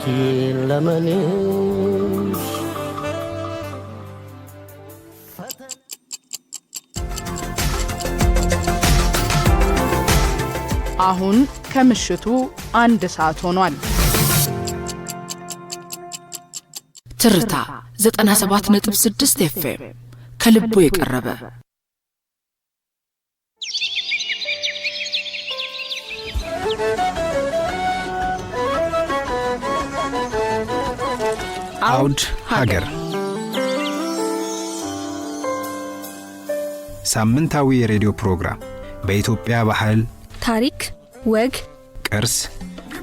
እስኪ ለመንሽ አሁን ከምሽቱ 1 ሰዓት ሆኗል። ትርታ 97.6 FM ከልቦ የቀረበ አውድ ሀገር ሳምንታዊ የሬዲዮ ፕሮግራም በኢትዮጵያ ባህል፣ ታሪክ፣ ወግ፣ ቅርስ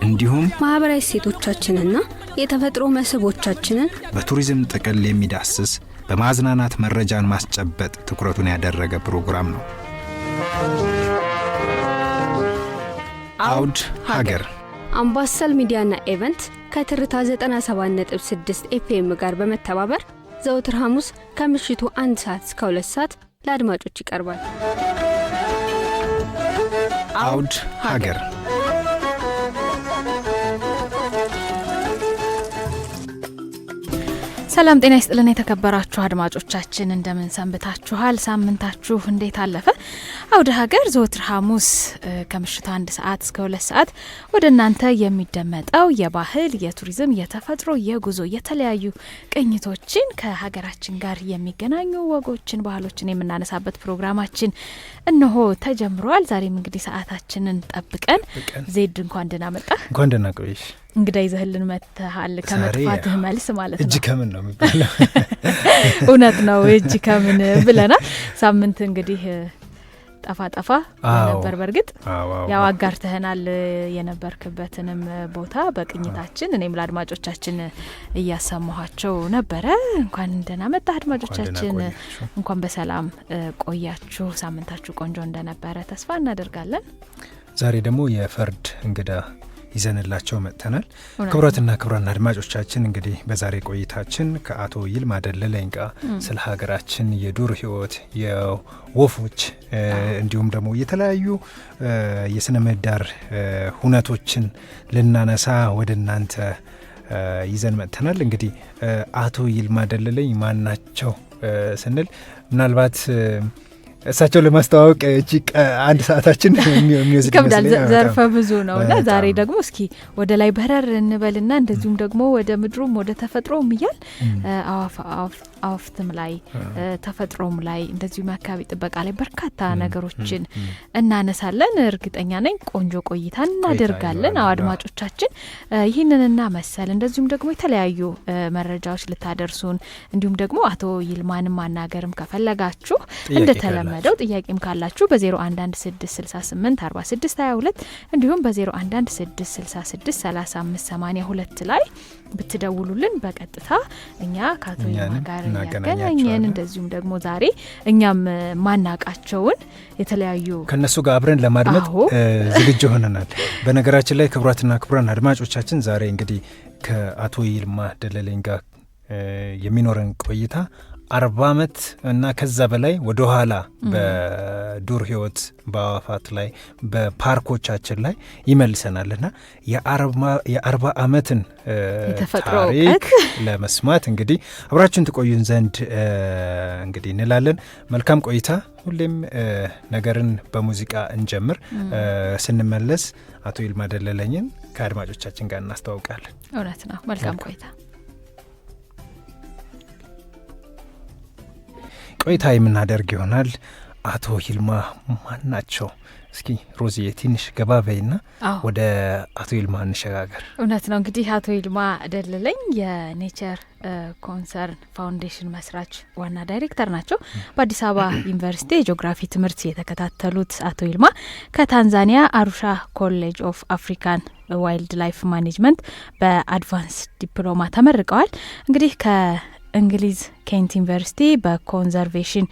እንዲሁም ማህበራዊ እሴቶቻችንና የተፈጥሮ መስህቦቻችንን በቱሪዝም ጥቅል የሚዳስስ በማዝናናት መረጃን ማስጨበጥ ትኩረቱን ያደረገ ፕሮግራም ነው። አውድ ሀገር አምባሰል ሚዲያና ኢቨንት ከትርታ 97.6 FM ጋር በመተባበር ዘወትር ሐሙስ ከምሽቱ 1 ሰዓት እስከ 2 ሰዓት ለአድማጮች ይቀርባል። አውድ ሀገር ሰላም ጤና ይስጥልን የተከበራችሁ አድማጮቻችን እንደምን ሰንብታችኋል? ሳምንታችሁ እንዴት አለፈ? አውደ ሀገር ዘወትር ሐሙስ ከምሽቱ 1 ሰዓት እስከ 2 ሰዓት ወደ እናንተ የሚደመጠው የባህል፣ የቱሪዝም፣ የተፈጥሮ፣ የጉዞ የተለያዩ ቅኝቶችን ከሀገራችን ጋር የሚገናኙ ወጎችን፣ ባህሎችን የምናነሳበት ፕሮግራማችን እነሆ ተጀምሯል። ዛሬም እንግዲህ ሰዓታችንን ጠብቀን ዜድ እንኳን ደህና መጣህ። እንኳን ደህና ቆይሽ። እንግዳ ይዘህልን መጥተሃል። ከመጥፋትህ መልስ ማለት ነው። እጅ ከምን ነው የሚባለው? እውነት ነው፣ እጅ ከምን ብለናል። ሳምንት እንግዲህ ጠፋ ነበር። በርግጥ ያው አጋርተህናል የነበርክበትንም ቦታ በቅኝታችን እኔም ለአድማጮቻችን እያሰማኋቸው ነበረ። እንኳን ደህና መጣህ አድማጮቻችን፣ እንኳን በሰላም ቆያችሁ። ሳምንታችሁ ቆንጆ እንደነበረ ተስፋ እናደርጋለን። ዛሬ ደግሞ የፈርድ እንግዳ ይዘንላቸው መጥተናል። ክቡራትና ክቡራን አድማጮቻችን እንግዲህ በዛሬ ቆይታችን ከአቶ ይልማ ደለለኝ ጋር ስለ ሀገራችን የዱር ህይወት፣ የወፎች እንዲሁም ደግሞ የተለያዩ የስነ ምህዳር ሁነቶችን ልናነሳ ወደ እናንተ ይዘን መጥተናል። እንግዲህ አቶ ይልማ ደለለኝ ማን ናቸው ስንል ምናልባት እሳቸው ለማስተዋወቅ እቺ 1 ሰዓታችን የሚወስድ ይከብዳል። ዘርፈ ብዙ ነውና ዛሬ ደግሞ እስኪ ወደ ላይ በረር እንበልና እንደዚሁም ደግሞ ወደ ምድሩም ወደ ተፈጥሮም ይያል አዋፍትም ላይ ተፈጥሮም ላይ እንደዚሁም አካባቢ ጥበቃ ላይ በርካታ ነገሮችን እናነሳለን። እርግጠኛ ነኝ ቆንጆ ቆይታ እናደርጋለን። አድማጮቻችን ይህንንና መሰል እንደዚሁም ደግሞ የተለያዩ መረጃዎች ልታደርሱን እንዲሁም ደግሞ አቶ ይልማንም ማናገርም ከፈለጋችሁ እንደተለመደው ጥያቄም ካላችሁ በ0116684622 እንዲሁም በ0116663582 ላይ ብትደውሉልን በቀጥታ እኛ ከአቶ ይልማ ጋር ያገናኘን እንደዚሁም ደግሞ ዛሬ እኛም ማናቃቸውን የተለያዩ ከነሱ ጋር አብረን ለማድመጥ ዝግጁ ሆነናል። በነገራችን ላይ ክቡራትና ክቡራን አድማጮቻችን ዛሬ እንግዲህ ከአቶ ይልማ ደለለኝ ጋር የሚኖረን ቆይታ 40 ዓመት እና ከዛ በላይ ወደ ኋላ በዱር ህይወት በአዋፋት ላይ በፓርኮቻችን ላይ ይመልሰናልና የ40 ዓመትን ታሪክ ለመስማት እንግዲህ አብራችሁን ትቆዩን ዘንድ እንግዲህ እንላለን። መልካም ቆይታ። ሁሌም ነገርን በሙዚቃ እንጀምር። ስንመለስ አቶ ይልማ ደለለኝን ከአድማጮቻችን ጋር እናስተዋውቃለን። እውነት ነው። መልካም ቆይታ። ቆይታ የምናደርግ ይሆናል። አቶ ይልማ ማን ናቸው? እስኪ ሮዚዬ ትንሽ ገባ በይና ወደ አቶ ይልማ እንሸጋገር። እውነት ነው። እንግዲህ አቶ ይልማ ደለለኝ የኔቸር ኮንሰርን ፋውንዴሽን መስራች ዋና ዳይሬክተር ናቸው። በአዲስ አበባ ዩኒቨርሲቲ የጂኦግራፊ ትምህርት የተከታተሉት አቶ ይልማ ከታንዛኒያ አሩሻ ኮሌጅ ኦፍ አፍሪካን ዋይልድ ላይፍ ማኔጅመንት በአድቫንስ ዲፕሎማ ተመርቀዋል። እንግዲህ ከእንግሊዝ ኬንት ዩኒቨርሲቲ በኮንዘርቬሽን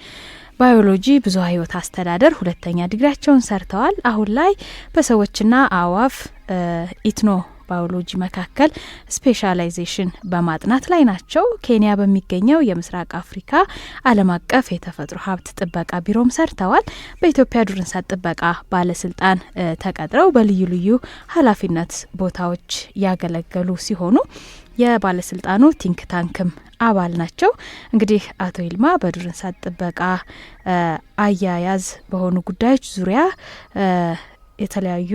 ባዮሎጂ ብዙ ህይወት አስተዳደር ሁለተኛ ዲግሪያቸውን ሰርተዋል። አሁን ላይ በሰዎችና አዋፍ ኢትኖ ባዮሎጂ መካከል ስፔሻላይዜሽን በማጥናት ላይ ናቸው። ኬንያ በሚገኘው የምስራቅ አፍሪካ ዓለም አቀፍ የተፈጥሮ ሀብት ጥበቃ ቢሮም ሰርተዋል። በኢትዮጵያ ዱር እንስሳት ጥበቃ ባለስልጣን ተቀጥረው በልዩ ልዩ ኃላፊነት ቦታዎች ያገለገሉ ሲሆኑ የባለስልጣኑ ቲንክ ታንክም አባል ናቸው። እንግዲህ አቶ ይልማ በዱር እንስሳት ጥበቃ አያያዝ በሆኑ ጉዳዮች ዙሪያ የተለያዩ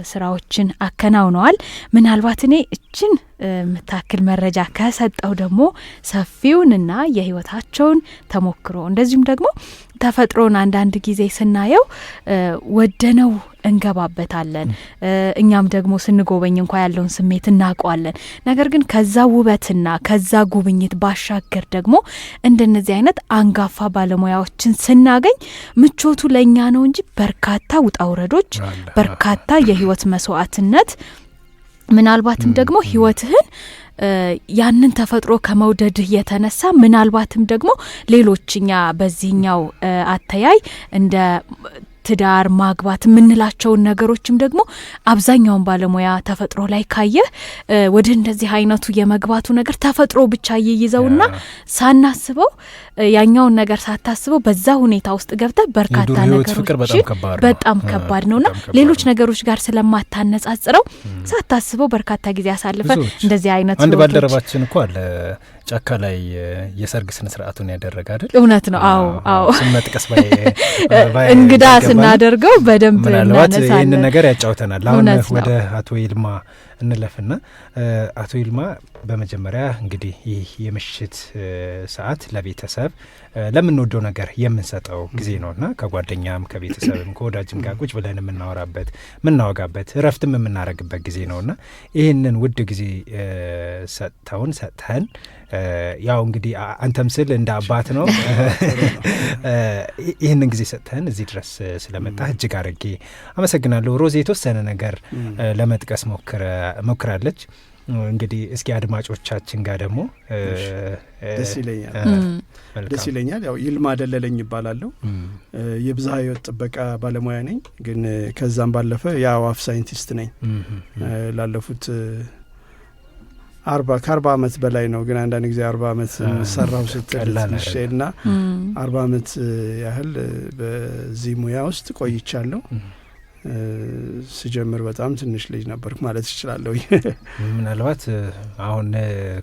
ስራዎችን አከናውነዋል። ምናልባት እኔ እችን ምታክል መረጃ ከሰጠው ደግሞ ሰፊውንና የህይወታቸውን ተሞክሮ እንደዚሁም ደግሞ ተፈጥሮን አንዳንድ ጊዜ ስናየው ወደነው እንገባበታለን። እኛም ደግሞ ስንጎበኝ እንኳ ያለውን ስሜት እናውቀዋለን። ነገር ግን ከዛ ውበትና ከዛ ጉብኝት ባሻገር ደግሞ እንደነዚህ አይነት አንጋፋ ባለሙያዎችን ስናገኝ ምቾቱ ለኛ ነው እንጂ በርካታ ውጣውረዶች፣ በርካታ የህይወት መስዋዕትነት ምናልባትም ደግሞ ህይወትህን ያንን ተፈጥሮ ከመውደድህ የተነሳ ምናልባትም ደግሞ ሌሎችኛ በዚህኛው አተያይ እንደ ትዳር ማግባት የምንላቸውን ነገሮችም ደግሞ አብዛኛውን ባለሙያ ተፈጥሮ ላይ ካየህ ወደ እንደዚህ አይነቱ የመግባቱ ነገር ተፈጥሮ ብቻ ይይዘውና ሳናስበው ያኛውን ነገር ሳታስበው በዛ ሁኔታ ውስጥ ገብተህ በርካታ ነገሮች በጣም ከባድ ነውና ሌሎች ነገሮች ጋር ስለማታነጻጽረው ሳታስበው በርካታ ጊዜ አሳልፈ እንደዚህ አይነት አንድ ባልደረባችን እኮ አለ ጫካ ላይ የሰርግ ስነ ስርዓቱን ያደረገ አይደል? እውነት ነው። አዎ ስመጥቀስ እንግዳ ስናደርገው በደንብ ምናልባት ይህን ነገር ያጫውተናል። አሁን ወደ አቶ ይልማ እንለፍና አቶ ይልማ በመጀመሪያ እንግዲህ ይህ የምሽት ሰዓት ለቤተሰብ ለምንወደው ነገር የምንሰጠው ጊዜ ነውና ከጓደኛም ከቤተሰብም ከወዳጅም ጋር ቁጭ ብለን የምናወራበት የምናወጋበት እረፍትም የምናረግበት ጊዜ ነውና ይህንን ውድ ጊዜ ሰጥተን ያው እንግዲህ አንተም ስል እንደ አባት ነው ይህንን ጊዜ ሰጥተን እዚህ ድረስ ስለመጣ እጅግ አድርጌ አመሰግናለሁ። ሮዚ የተወሰነ ነገር ለመጥቀስ ሞክራለች። እንግዲህ እስኪ አድማጮቻችን ጋር ደግሞ ደስ ይለኛል። ያው ይልማ ደለለኝ ይባላለሁ። የብዝሃ ህይወት ጥበቃ ባለሙያ ነኝ። ግን ከዛም ባለፈ የአዋፍ ሳይንቲስት ነኝ። ላለፉት 40 ዓመት በላይ ነው። ግን አንዳንድ ጊዜ 40 ዓመት ሰራው ስትልና 40 ዓመት ያህል በዚህ ሙያ ውስጥ ቆይቻለሁ። ስጀምር በጣም ትንሽ ልጅ ነበርኩ ማለት እችላለሁ። ምናልባት አሁን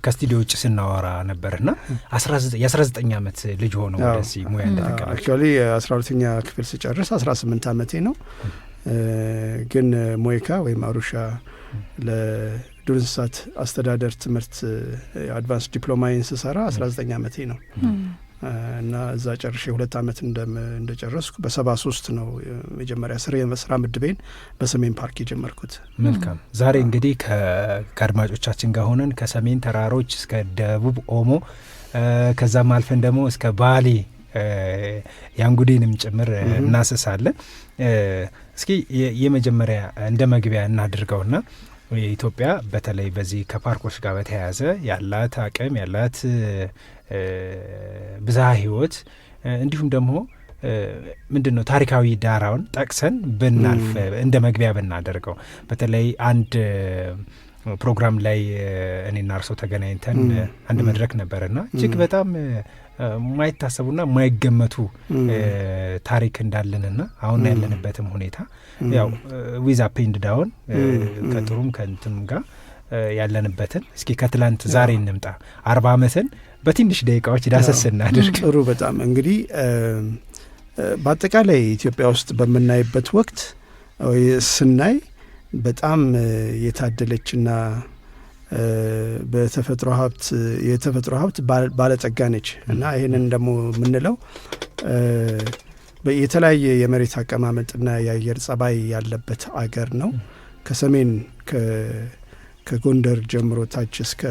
ከስቱዲዮ ውጭ ስናወራ ነበርና 19 ዓመት ልጅ ሆኖ ወደዚህ ሙያ እንደተቀበለ አክቹአሊ 12ኛ ክፍል ስጨርስ 18 ዓመቴ ነው። ግን ሞይካ ወይም አሩሻ ለዱር እንስሳት አስተዳደር ትምህርት አድቫንስ ዲፕሎማዬን ስሰራ 19 ዓመቴ ነው እና እዛ ጨርሼ 2 ዓመት እንደጨረስኩ በ73 ነው መጀመሪያ ስራ ምድቤን በሰሜን ፓርክ የጀመርኩት። መልካም። ዛሬ እንግዲህ ከአድማጮቻችን ጋር ሆነን ከሰሜን ተራሮች እስከ ደቡብ ኦሞ ከዛም አልፈን ደግሞ እስከ ባሌ ያንጉዴንም ጭምር እናስሳለን። እስኪ የመጀመሪያ እንደ መግቢያ እናድርገውና ኢትዮጵያ በተለይ በዚህ ከፓርኮች ጋር በተያያዘ ያላት አቅም ያላት ብዝሃ ህይወት እንዲሁም ደግሞ ምንድነው ታሪካዊ ዳራውን ጠቅሰን ብናልፍ እንደ መግቢያ ብናደርገው። በተለይ አንድ ፕሮግራም ላይ እኔና እርሶ ተገናኝተን አንድ መድረክ ነበርና እጅግ በጣም ማይታሰቡና ማይገመቱ ታሪክ እንዳለንና አሁን ያለንበትም ሁኔታ ያው ዊዝ አፕ ኤንድ ዳውን ከጥሩም ከእንትንም ጋር ያለንበትን እስኪ ከትላንት ዛሬ እንምጣ 40 ዓመትን በትንሽ ደቂቃዎች ዳሰስ እናድርግ። ጥሩ። በጣም እንግዲህ በአጠቃላይ ኢትዮጵያ ውስጥ በምናይበት ወቅት ስናይ በጣም የታደለችና በተፈጥሮ ሀብት ባለጸጋ ነች እና ይህንን ደግሞ የምንለው የተለያየ የመሬት አቀማመጥና የአየር ጸባይ ያለበት አገር ነው። ከሰሜን ከጎንደር ጀምሮ ታች እስከ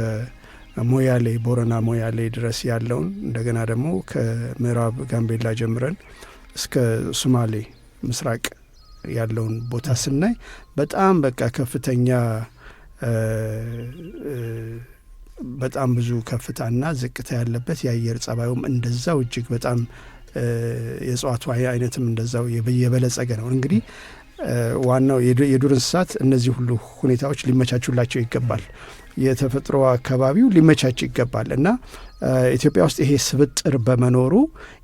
ሞያሌ ቦረና ሞያሌ ድረስ ያለውን እንደገና ደግሞ ከምዕራብ ጋምቤላ ጀምረን እስከ ሶማሌ ምስራቅ ያለውን ቦታ ስናይ በጣም በቃ ከፍተኛ በጣም ብዙ ከፍታና ዝቅታ ያለበት የአየር ጸባዩም እንደዛው እጅግ በጣም የእጽዋቱ አይነትም እንደዛው የበለጸገ ነው። እንግዲህ ዋናው የዱር እንስሳት እነዚህ ሁሉ ሁኔታዎች ሊመቻቹላቸው ይገባል። የተፈጥሮ አካባቢው ሊመቻች ይገባል እና ኢትዮጵያ ውስጥ ይሄ ስብጥር በመኖሩ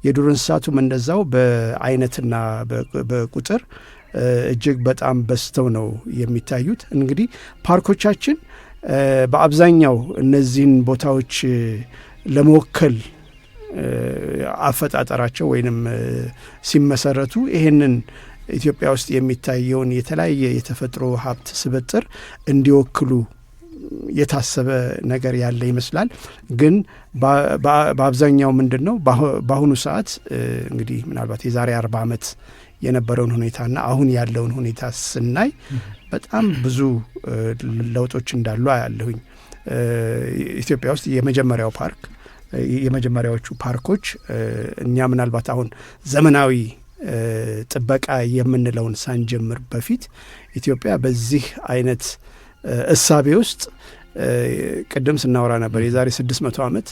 የዱር እንስሳቱም እንደዛው በአይነትና በቁጥር እጅግ በጣም በዝተው ነው የሚታዩት። እንግዲህ ፓርኮቻችን በአብዛኛው እነዚህን ቦታዎች ለመወከል አፈጣጠራቸው ወይንም ሲመሰረቱ ይሄንን ኢትዮጵያ ውስጥ የሚታየውን የተለያየ የተፈጥሮ ሀብት ስብጥር እንዲወክሉ የታሰበ ነገር ያለ ይመስላል። ግን በአብዛኛው ምንድን ነው በአሁኑ ሰዓት እንግዲህ ምናልባት የዛሬ 40 ዓመት የነበረውን ሁኔታና አሁን ያለውን ሁኔታ ስናይ በጣም ብዙ ለውጦች እንዳሉ አያለሁኝ። ኢትዮጵያ ውስጥ የመጀመሪያዎቹ ፓርኮች እኛ ምናልባት አሁን ዘመናዊ ጥበቃ የምንለውን ሳንጀምር በፊት ኢትዮጵያ በዚህ አይነት እሳቤ ውስጥ ቅድም ስናወራ ነበር የዛሬ 600 ዓመት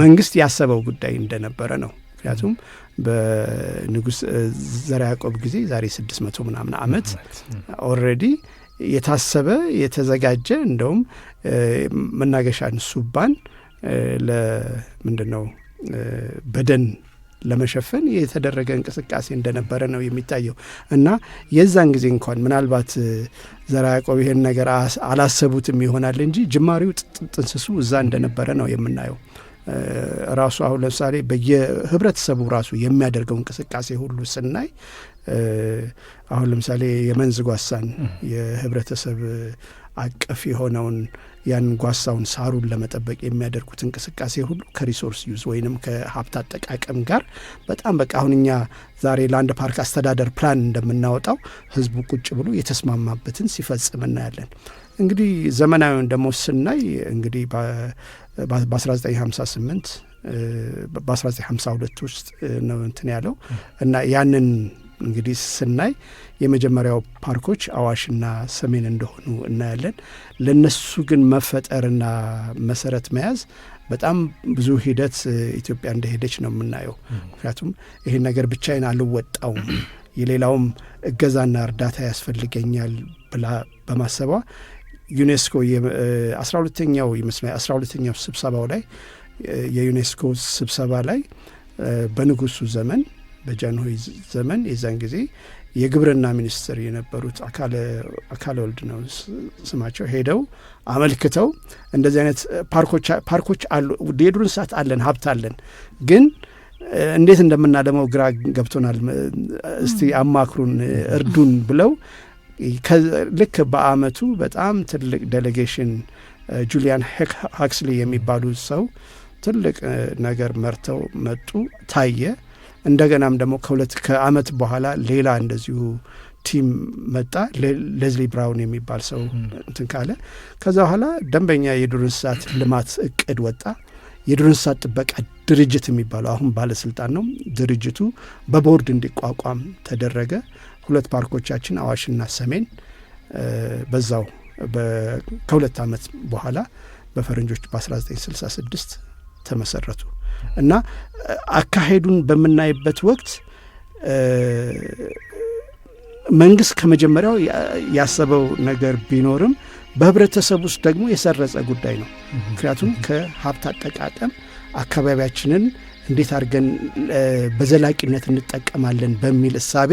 መንግስት ያሰበው ጉዳይ እንደነበረ ነው። ምክንያቱም በንጉሥ ዘርዓ ያዕቆብ ጊዜ ዛሬ 600 ምናምን ዓመት ኦልሬዲ የታሰበ የተዘጋጀ እንደውም መናገሻን ሱባን ለምንድን ነው በደን ለመሸፈን የተደረገ እንቅስቃሴ እንደነበረ ነው የሚታየው እና የዛን ጊዜ እንኳን ምናልባት ዘርዓ ያዕቆብ ይሄን ነገር አላሰቡትም ይሆናል እንጂ ጅማሬው ጥንስሱ እዛ እንደነበረ ነው የምናየው። ራሱ አሁን ለምሳሌ በየህብረተሰቡ ራሱ የሚያደርገው እንቅስቃሴ ሁሉ ስናይ አሁን ለምሳሌ የመንዝ ጓሳን የህብረተሰብ አቀፍ የሆነውን ያን ጓሳውን ሳሩን ለመጠበቅ የሚያደርጉት እንቅስቃሴ ሁሉ ከሪሶርስ ዩዝ ወይንም ከሀብት አጠቃቀም ጋር በጣም በቃ አሁን እኛ ዛሬ ለአንድ ፓርክ አስተዳደር ፕላን እንደምናወጣው ህዝቡ ቁጭ ብሎ የተስማማበትን ሲፈጽም እናያለን። እንግዲህ ዘመናዊውን ደግሞ ስናይ እንግዲህ በ1958 በ1952 ውስጥ ነው እንትን ያለው እና ያንን እንግዲህ ስናይ የመጀመሪያው ፓርኮች አዋሽና ሰሜን እንደሆኑ እናያለን። ለነሱ ግን መፈጠርና መሰረት መያዝ በጣም ብዙ ሂደት ኢትዮጵያ እንደሄደች ነው የምናየው። ምክንያቱም ይሄን ነገር ብቻዬን አልወጣውም፣ የሌላውም እገዛና እርዳታ ያስፈልገኛል ብላ በማሰቧ ዩኔስኮ 12ኛው ስብሰባው ላይ የዩኔስኮ ስብሰባ ላይ በንጉሱ ዘመን በጃንሆይ ዘመን የዛን ጊዜ የግብርና ሚኒስትር የነበሩት አካለ ወልድ ነው ስማቸው፣ ሄደው አመልክተው እንደዚህ አይነት ፓርኮች አሉ፣ የዱር እንስሳት አለን፣ ሀብት አለን፣ ግን እንዴት እንደምናለመው ግራ ገብቶናል፣ እስቲ አማክሩን፣ እርዱን ብለው ልክ በአመቱ በጣም ትልቅ ዴሌጌሽን ጁሊያን ሃክስሊ የሚባሉ ሰው ትልቅ ነገር መርተው መጡ፣ ታየ። እንደገናም ደግሞ ከአመት በኋላ ሌላ እንደዚሁ ቲም መጣ፣ ሌዝሊ ብራውን የሚባል ሰው እንትን ካለ ከዛ በኋላ ደንበኛ የዱር እንስሳት ልማት እቅድ ወጣ። የዱር እንስሳት ጥበቃ ድርጅት የሚባለው አሁን ባለስልጣን ነው። ድርጅቱ በቦርድ እንዲቋቋም ተደረገ። 2 ፓርኮቻችን አዋሽና ሰሜን በዛው ከ2 ዓመት በኋላ በፈረንጆች በ1966 ተመሰረቱ እና አካሄዱን በምናይበት ወቅት መንግስት ከመጀመሪያው ያሰበው ነገር ቢኖርም በህብረተሰብ ውስጥ ደግሞ የሰረጸ ጉዳይ ነው። ምክንያቱም ከሀብት አጠቃቀም አካባቢያችንን እንዴት አድርገን በዘላቂነት እንጠቀማለን በሚል እሳቤ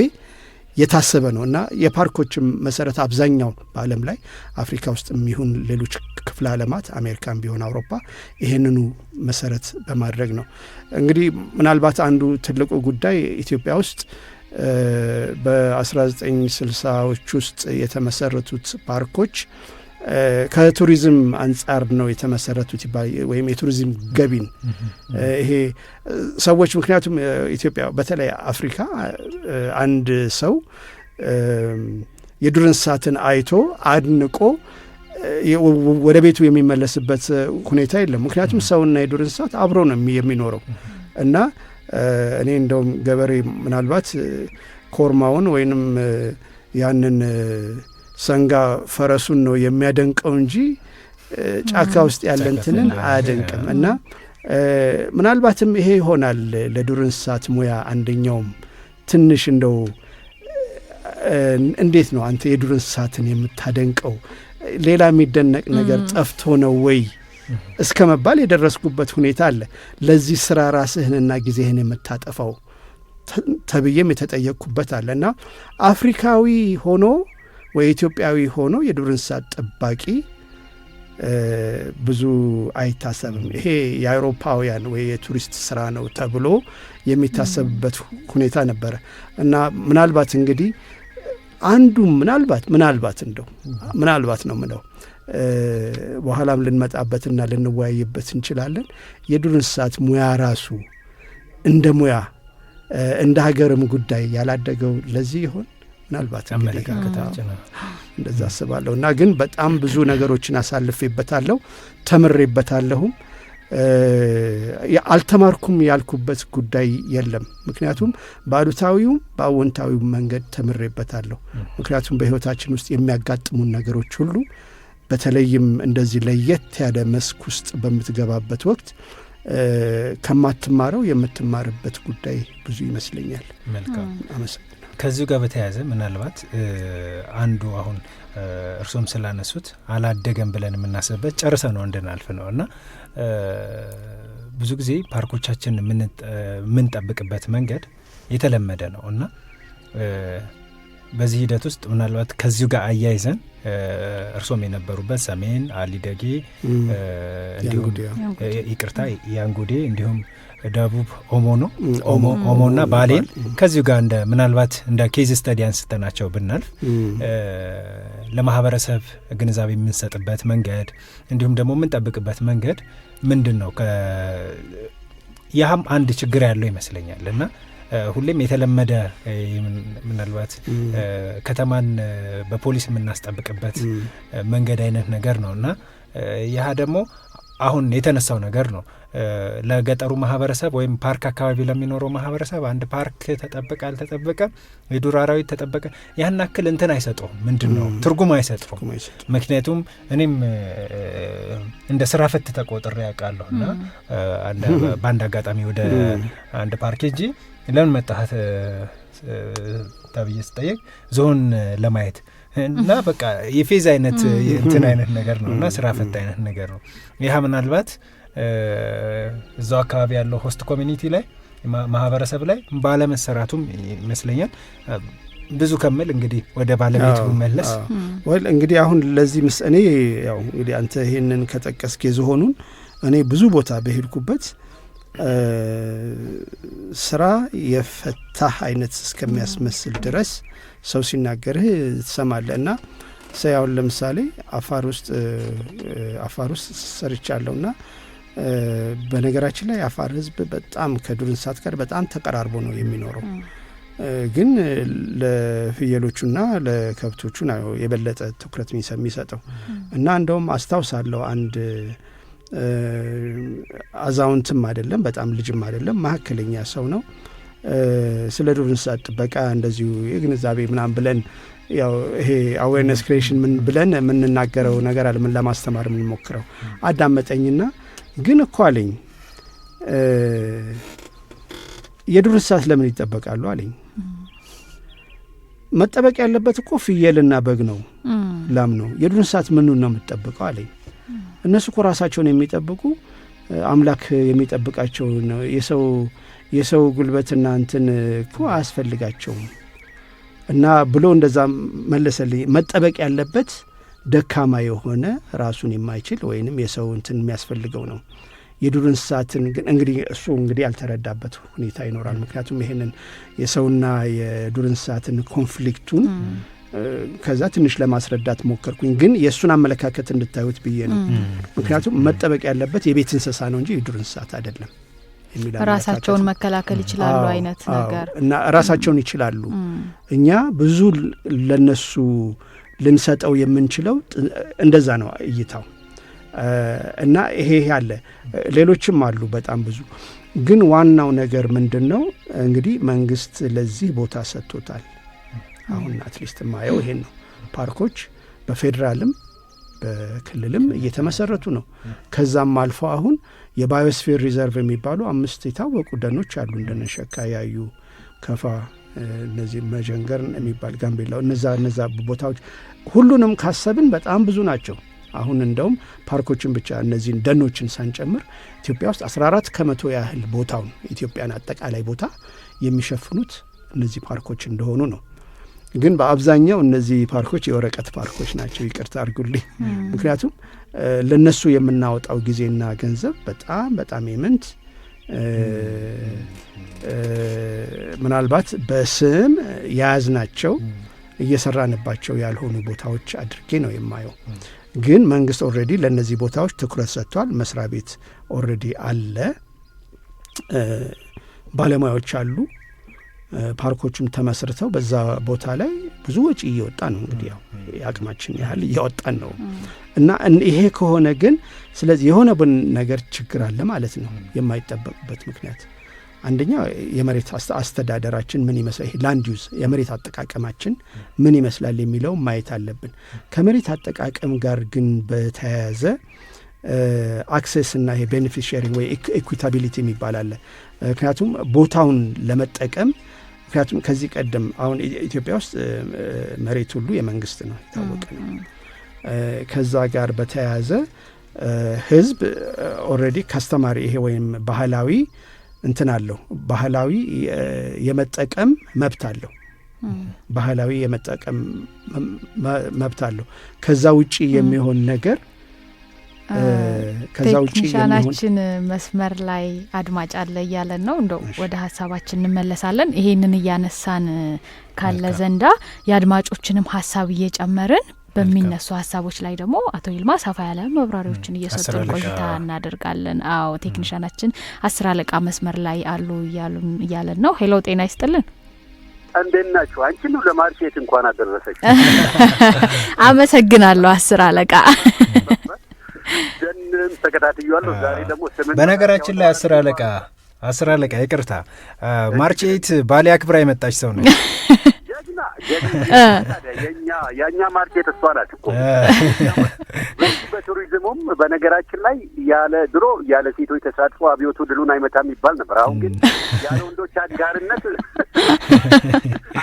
የታሰበ ነው እና የፓርኮችም መሰረት አብዛኛው በዓለም ላይ አፍሪካ ውስጥ የሚሆን ሌሎች ክፍለ ዓለማት አሜሪካን ቢሆን አውሮፓ ይሄንኑ መሰረት በማድረግ ነው። እንግዲህ ምናልባት አንዱ ትልቁ ጉዳይ ኢትዮጵያ ውስጥ በ1960ዎች ውስጥ የተመሰረቱት ፓርኮች ከቱሪዝም አንጻር ነው የተመሰረቱት ወይም የቱሪዝም ገቢን ይሄ ሰዎች ምክንያቱም ኢትዮጵያ በተለይ አፍሪካ አንድ ሰው የዱር እንስሳትን አይቶ አድንቆ ወደ ቤቱ የሚመለስበት ሁኔታ የለም። ምክንያቱም ሰውና የዱር እንስሳት አብሮ ነው የሚኖረው እና እኔ እንደውም ገበሬ ምናልባት ኮርማውን ወይንም ያንን ሰንጋ ፈረሱን ነው የሚያደንቀው እንጂ ጫካ ውስጥ ያለ እንትንን አያደንቅም። እና ምናልባትም ይሄ ይሆናል ለዱር እንስሳት ሙያ አንደኛውም ትንሽ እንደው እንዴት ነው አንተ የዱር እንስሳትን የምታደንቀው? ሌላ የሚደነቅ ነገር ጠፍቶ ነው ወይ እስከ መባል የደረስኩበት ሁኔታ አለ። ለዚህ ስራ ራስህንና ጊዜህን የምታጠፋው ተብዬም የተጠየቅኩበት አለ እና አፍሪካዊ ሆኖ ወይ ኢትዮጵያዊ ሆኖ የዱር እንስሳት ጠባቂ ብዙ አይታሰብም። ይሄ የአውሮፓውያን ወይ የቱሪስት ስራ ነው ተብሎ የሚታሰብበት ሁኔታ ነበረ እና ምናልባት እንግዲህ አንዱ ምናልባት እንደው ምናልባት ነው ምለው በኋላም ልንመጣበትና ልንወያይበት እንችላለን። የዱር እንስሳት ሙያ ራሱ እንደ ሙያ እንደ ሀገርም ጉዳይ ያላደገው ለዚህ ይሆን? ምናልባት አመለካከታችን እንደዛ አስባለሁ እና ግን በጣም ብዙ ነገሮችን አሳልፌበታለሁ፣ ተምሬበታለሁም። አልተማርኩም ያልኩበት ጉዳይ የለም። ምክንያቱም በአሉታዊውም በአዎንታዊውም መንገድ ተምሬበታለሁ። ምክንያቱም በሕይወታችን ውስጥ የሚያጋጥሙን ነገሮች ሁሉ በተለይም እንደዚህ ለየት ያለ መስክ ውስጥ በምትገባበት ወቅት ከማትማረው የምትማርበት ጉዳይ ብዙ ይመስለኛል። መልካም አመሰግናለሁ። ከዚሁ ጋር በተያያዘ ምናልባት አንዱ አሁን እርሶም ስላነሱት አላደገም ብለን የምናስብበት ጨርሰ ነው እንድናልፍ ነው እና ብዙ ጊዜ ፓርኮቻችን የምንጠብቅበት መንገድ የተለመደ ነው እና በዚህ ሂደት ውስጥ ምናልባት ከዚሁ ጋር አያይዘን እርሶም የነበሩበት ሰሜን አሊደጌ እንዲሁም ይቅርታ ያንጉዴ እንዲሁም ደቡብ ኦሞ ነው ኦሞና ባሌን ከዚሁ ጋር እንደ ምናልባት እንደ ኬዝ ስተዲ አንስተናቸው ብናልፍ ለማህበረሰብ ግንዛቤ የምንሰጥበት መንገድ እንዲሁም ደግሞ የምንጠብቅበት መንገድ ምንድን ነው? ያህም አንድ ችግር ያለው ይመስለኛል እና ሁሌም የተለመደ ምናልባት ከተማን በፖሊስ የምናስጠብቅበት መንገድ አይነት ነገር ነው እና ያህ ደግሞ አሁን የተነሳው ነገር ነው። ለገጠሩ ማህበረሰብ ወይም ፓርክ አካባቢ ለሚኖረው ማህበረሰብ አንድ ፓርክ ተጠበቀ አልተጠበቀ የዱር አራዊት ተጠበቀ ያን ያክል እንትን አይሰጠውም። ምንድን ነው ትርጉም አይሰጠውም። ምክንያቱም እኔም እንደ ስራ ፈት ተቆጥሬ ያውቃለሁ እና በአንድ አጋጣሚ ወደ አንድ ፓርክ እንጂ ለምን መጣህ ተብዬ ስጠየቅ ዞን ለማየት እና በቃ የፌዝ አይነት እንትን አይነት ነገር ነው እና ስራ ፈት አይነት ነገር ነው። ይህ ምናልባት እዛው አካባቢ ያለው ሆስት ኮሚኒቲ ላይ ማህበረሰብ ላይ ባለመሰራቱም ይመስለኛል። ብዙ ከምል እንግዲህ ወደ ባለቤቱ መለስ እንግዲህ አሁን ለዚህ እኔ ያው እንግዲህ አንተ ይሄንን ከጠቀስክ የዝሆኑን እኔ ብዙ ቦታ በሄድኩበት ስራ የፈታህ አይነት እስከሚያስመስል ድረስ ሰው ሲናገርህ ትሰማለህ እና ሰያውን ለምሳሌ አፋር ውስጥ ሰርቻለሁና በነገራችን ላይ የአፋር ሕዝብ በጣም ከዱር እንስሳት ጋር በጣም ተቀራርቦ ነው የሚኖረው። ግን ለፍየሎቹና ለከብቶቹ ነው የበለጠ ትኩረት የሚሰጠው እና እንደውም አስታውሳለሁ አንድ አዛውንትም አይደለም በጣም ልጅም አይደለም መካከለኛ ሰው ነው ስለ ዱር እንስሳት ጥበቃ እንደዚሁ የግንዛቤ ምናምን ብለን ያው ይሄ አዌርነስ ክሬሽን ምን ብለን የምንናገረው ነገር አለ ምን ለማስተማር የምንሞክረው አዳመጠኝና ግን እኮ አለኝ የዱር እንስሳት ለምን ይጠበቃሉ አለኝ። መጠበቅ ያለበት እኮ ፍየልና በግ ነው ላም ነው። የዱር እንስሳት ምኑን ነው የምትጠብቀው አለኝ። እነሱ እኮ ራሳቸውን የሚጠብቁ አምላክ የሚጠብቃቸው ነው። የሰው ጉልበትና እንትን እኮ አያስፈልጋቸውም እና ብሎ እንደዛ መለሰልኝ። መጠበቅ ያለበት ደካማ የሆነ ራሱን የማይችል ወይንም የሰው እንትን የሚያስፈልገው ነው። የዱር እንስሳትን ግን እንግዲህ እሱ እንግዲህ ያልተረዳበት ሁኔታ ይኖራል። ምክንያቱም ይሄንን የሰውና የዱር እንስሳትን ኮንፍሊክቱን ከዛ ትንሽ ለማስረዳት ሞከርኩኝ። ግን የእሱን አመለካከት እንድታዩት ብዬ ነው። ምክንያቱም መጠበቅ ያለበት የቤት እንስሳ ነው እንጂ የዱር እንስሳት አይደለም። ራሳቸውን መከላከል ይችላሉ አይነት ነገር እና ራሳቸውን ይችላሉ። እኛ ብዙ ለነሱ ልንሰጠው የምንችለው እንደዛ ነው እይታው እና ይሄ ያለ ሌሎችም አሉ በጣም ብዙ። ግን ዋናው ነገር ምንድነው እንግዲህ መንግስት ለዚህ ቦታ ሰጥቶታል። አሁን አትሊስት ማየው ይሄን ነው። ፓርኮች በፌደራልም በክልልም እየተመሰረቱ ነው። ከዛም አልፎ አሁን የባዮስፌር ሪዘርቭ የሚባሉ 5 የታወቁ ደኖች አሉ እንደነሸካ ያዩ፣ ከፋ፣ እነዚህ መጀንገር የሚባል ጋምቤላ እነዛ ቦታዎች ሁሉንም ካሰብን በጣም ብዙ ናቸው። አሁን እንደውም ፓርኮችን ብቻ እነዚህን ደኖችን ሳንጨምር ኢትዮጵያ ውስጥ 14% ያህል ቦታውን ኢትዮጵያን አጠቃላይ ቦታ የሚሸፍኑት እነዚህ ፓርኮች እንደሆኑ ነው። ግን በአብዛኛው እነዚህ ፓርኮች የወረቀት ፓርኮች ናቸው። ይቅርታ አድርጉልኝ። ምክንያቱም ለነሱ የምናወጣው ጊዜና ገንዘብ በጣም በጣም የምንት ምናልባት በስም የያዝናቸው እየሰራንባቸው ያልሆኑ ቦታዎች አድርጌ ነው የማየው። ግን መንግስት ኦልሬዲ ለእነዚህ ቦታዎች ትኩረት ሰጥቷል። መስሪያ ቤት ኦልሬዲ አለ፣ ባለሙያዎች አሉ፣ ፓርኮችም ተመስርተው በዛ ቦታ ላይ ብዙ ወጪ እየወጣ ነው። እንግዲህ ያው የአቅማችን ያህል እያወጣን ነው እና ይሄ ከሆነ ግን ስለዚህ የሆነ ነገር ችግር አለ ማለት ነው። የማይጠበቅበት ምክንያት አንደኛ የመሬት አስተዳደራችን ምን ይመስላል፣ ይሄ ላንድ ዩዝ የመሬት አጠቃቀማችን ምን ይመስላል የሚለው ማየት አለብን። ከመሬት አጠቃቀም ጋር ግን በተያያዘ አክሴስ እና ይሄ ቤኔፊት ሼሪንግ ወይ ኢኩዊታቢሊቲ የሚባል አለ። ምክንያቱም ቦታውን ለመጠቀም ምክንያቱም ከዚህ ቀደም አሁን ኢትዮጵያ ውስጥ መሬት ሁሉ የመንግስት ነው፣ የታወቀ ነው። ከዛ ጋር በተያያዘ ህዝብ ኦልሬዲ ካስተማሪ ይሄ ወይም ባህላዊ እንትን አለው፣ ባህላዊ የመጠቀም መብት አለው። ባህላዊ የመጠቀም መብት አለው። ከዛ ውጪ የሚሆን ነገር ከዛ ውጪ ቴክኒሻናችን መስመር ላይ አድማጭ አለ እያለን ነው። እንደው ወደ ሀሳባችን እንመለሳለን። ይሄንን እያነሳን ካለ ዘንዳ የአድማጮችንም ሀሳብ እየጨመርን በሚነሱ ሀሳቦች ላይ ደግሞ አቶ ይልማ ሰፋ ያለ መብራሪዎችን እየሰጡን ቆይታ እናደርጋለን። አዎ ቴክኒሻናችን 10 አለቃ መስመር ላይ አሉ እያለን ነው። ሄሎ ጤና ይስጥልን። እንዴት ናችሁ? አንቺ ነው ለማርኬት እንኳን አደረሰሽ። አመሰግናለሁ 10 አለቃ። ደንም ተከታትያለሁ። ዛሬ ደግሞ በነገራችን ላይ 10 አለቃ ይቅርታ፣ ማርኬት ባሊ አክብራ የመጣች ሰው ነው። የኛ ማርኬት እሷ ናት እኮ። በቱሪዝሙም በነገራችን ላይ ያለ ሴቶች ተሳትፎ አብዮቱ ድሉን አይመታም ይባል ነበር። አሁን ግን ያለ ወንዶች አጋርነት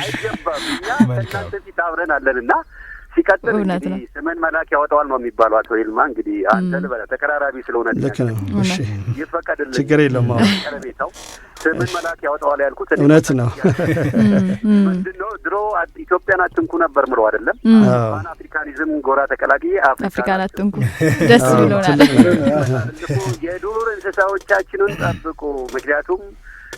አይገባም። እኛ ከእናንተ ፊት አብረን አለንና ሲቀጥል እንግዲህ ስምን መላክ ያወጣዋል ነው የሚባለው። አቶ ይልማ እንግዲህ አንተ ልበለ ተቀራራቢ ስለሆነ ልክ ነው። እሺ ይፈቀድልኝ፣ ችግር የለውም። ቀረቤታው ስምን መላክ ያወጣዋል ያልኩት እውነት ነው። ምንድነው ድሮ ኢትዮጵያን አትንኩ ነበር ምለው አይደለም። ፓን አፍሪካኒዝም ጎራ ተቀላቅዬ አፍሪካን አትንኩ ደስ ይለናል። የዱር እንስሳዎቻችንን ጠብቁ። ምክንያቱም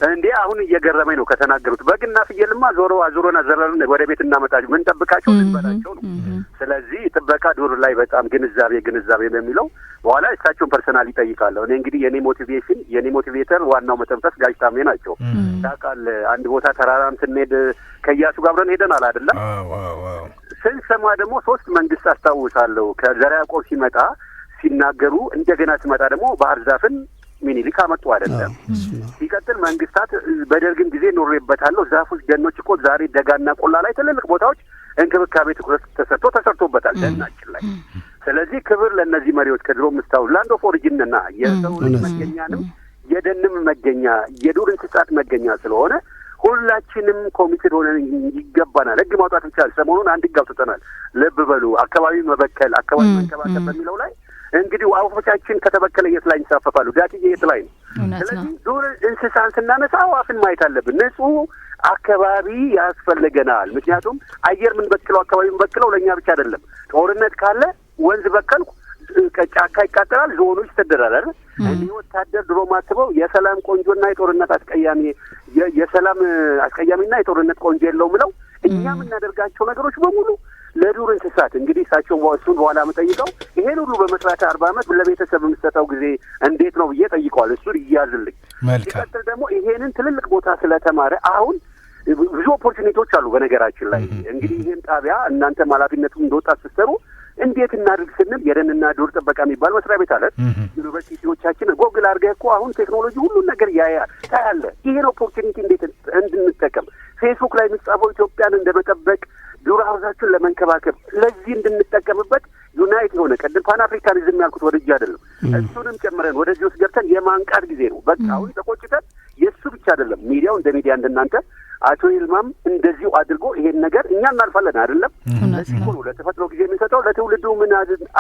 እንዴ አሁን እየገረመኝ ነው ከተናገሩት። በግና ፍየልማ አዙሮና ዘረርን ወደ ቤት እናመጣቸው ምን ጠብቃቸው ልንበላቸው ነው። ስለዚህ ጥበቃ ዱር ላይ በጣም ግንዛቤ በሚለው በኋላ እሳቸውን ፐርሰናል ይጠይቃለሁ። እኔ እንግዲህ የኔ ሞቲቬተር ዋናው መተንፈስ ጋሽ ታሜ ናቸው። ታውቃለህ አንድ ቦታ ተራራም ስንሄድ ከያሱ ጋር አብረን ሄደናል አይደለም። ስንሰማ ደግሞ 3 መንግስት አስታውሳለሁ። ከዘራ ያዕቆብ ሲመጣ ሲናገሩ እንደገና ሲመጣ ደግሞ ባህር ዛፍን ሚኒሊክ አመጡ አይደለም። ሲቀጥል መንግስታት በደርግም ጊዜ ኖሬበታለሁ። ዛፎች፣ ደኖች እኮ ዛሬ ደጋና ቆላ ላይ ትልልቅ ቦታዎች እንክብካቤ ትኩረት ተሰጥቶበታል ደናችን ላይ። ስለዚህ ክብር ለእነዚህ መሪዎች ከድሮ ምስታው ላንድ ኦፍ ኦሪጂንና የሰው ልጅ መገኛንም የደንም መገኛ የዱር እንስሳት መገኛ ስለሆነ ሁላችንም ኮሚቴድ ሆነን ይገባናል። ህግ ማውጣት ብቻ ሰሞኑን አንድ ህግ አውጥተናል። ልብ በሉ አካባቢ መበከል፣ አካባቢ መንከባከብ በሚለው ላይ እንግዲህ አዋፎቻችን ከተበከለ የት ላይ ይንሳፈፋሉ? ዳትዬ የት ላይ ነው? ስለዚህ ዱር እንስሳን ስናነሳ አዋፍን ማየት አለብን። ንጹህ አካባቢ ያስፈልገናል። ምክንያቱም አየር ምን በክለው አካባቢ ምን በክለው ለእኛ ብቻ አይደለም። ጦርነት ካለ ወንዝ በከልኩ ጫካ ይቃጠላል፣ ዞኑ ይስተደራል አይደል? እንዲህ ወታደር ድሮ ማስበው የሰላም ቆንጆና የጦርነት አስቀያሚ የሰላም አስቀያሚና የጦርነት ቆንጆ የለውም ብለው እኛ የምናደርጋቸው ነገሮች በሙሉ ለዱር እንስሳት እንግዲህ እሳቸው እሱን በኋላ የምጠይቀው ይሄን ሁሉ በመስራት 40 ዓመት ለቤተሰብ የምሰጠው ጊዜ እንዴት ነው ብዬ ጠይቀዋል። እሱን እያዝልኝ ሲቀጥል ደግሞ ይሄንን ትልልቅ ቦታ ስለተማረ አሁን ብዙ ኦፖርቹኒቲዎች አሉ። በነገራችን ላይ እንግዲህ ይሄን ጣቢያ እናንተ ኃላፊነቱን እንደወጣ ስትሰሩ እንዴት እናድርግ ስንል የደንና ዱር ጥበቃ የሚባል መስሪያ ቤት አለ። ዩኒቨርሲቲዎቻችን ጎግል አድርገህ እኮ አሁን ቴክኖሎጂ ሁሉን ነገር ታያለህ። ይሄን ኦፖርቹኒቲ እንዴት እንድንጠቀም ፌስቡክ ላይ የሚጻፈው ኢትዮጵያን እንደመጠበቅ ዱር ሀውሳችን ለመንከባከብ ለዚህ እንድንጠቀምበት ዩናይት የሆነ ቀደም ፓን አፍሪካኒዝም ያልኩት ወደጅ አይደለም። እሱንም ጨምረን ወደዚህ ውስጥ ገብተን የማንቃት ጊዜ ነው። በቃ አሁን ተቆጭተን የእሱ ብቻ አይደለም ሚዲያው እንደ ሚዲያ እንደናንተ አቶ ይልማም እንደዚሁ አድርጎ ይሄን ነገር እኛ እናልፋለን አይደለም። ስለዚህ ሁሉ ለተፈጥሮ ጊዜ የምንሰጠው ለትውልዱ ምን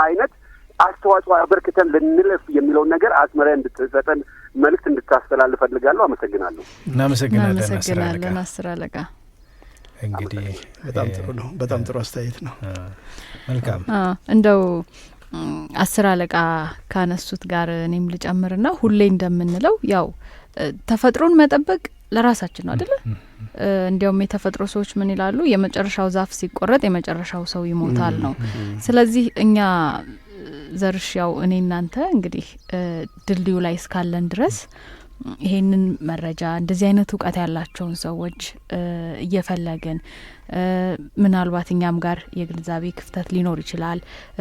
አይነት አስተዋጽኦ አበርክተን ልንለፍ የሚለውን ነገር አስመሪያ እንድትሰጠን መልእክት እንድታስተላልፍ ፈልጋለሁ። አመሰግናለሁ። እናመሰግናለን አስር አለቃ። እንግዲህ በጣም ጥሩ ነው። በጣም ጥሩ አስተያየት ነው። መልካም እንደው አስር አለቃ ካነሱት ጋር እኔም ልጨምርና ሁሌ እንደምንለው ያው ተፈጥሮን መጠበቅ ለራሳችን ነው አይደለ? እንዲያውም የተፈጥሮ ሰዎች ምን ይላሉ? የመጨረሻው ዛፍ ሲቆረጥ የመጨረሻው ሰው ይሞታል ነው። ስለዚህ እኛ ዘርሽ ያው እኔ እናንተ እንግዲህ ድልድዩ ላይ እስካለን ድረስ ይሄንን መረጃ እንደዚህ አይነት እውቀት ያላቸውን ሰዎች እየፈለግን ምናልባት እኛም ጋር የግንዛቤ ክፍተት ሊኖር ይችላል።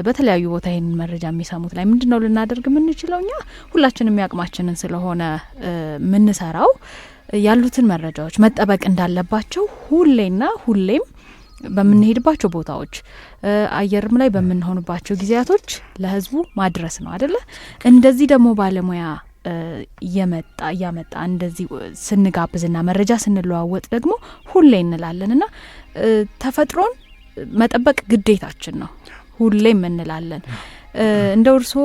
በተለያዩ ቦታ ይሄንን መረጃ የሚሰሙት ላይ ምንድነው ልናደርግ የምንችለው? እኛ ሁላችንም ያቅማችንን ስለሆነ ምንሰራው ያሉትን መረጃዎች መጠበቅ እንዳለባቸው ሁሌና ሁሌም በምንሄድባቸው ቦታዎች አየርም ላይ በምንሆንባቸው ጊዜያቶች ለህዝቡ ማድረስ ነው አይደለ? እንደዚህ ደግሞ ባለሙያ እያመጣ እንደዚህ ስንጋብዝና መረጃ ስንለዋወጥ ደግሞ ሁሌ እንላለንና ተፈጥሮን መጠበቅ ግዴታችን ነው ሁሌም እንላለን። እንደው እርስዎ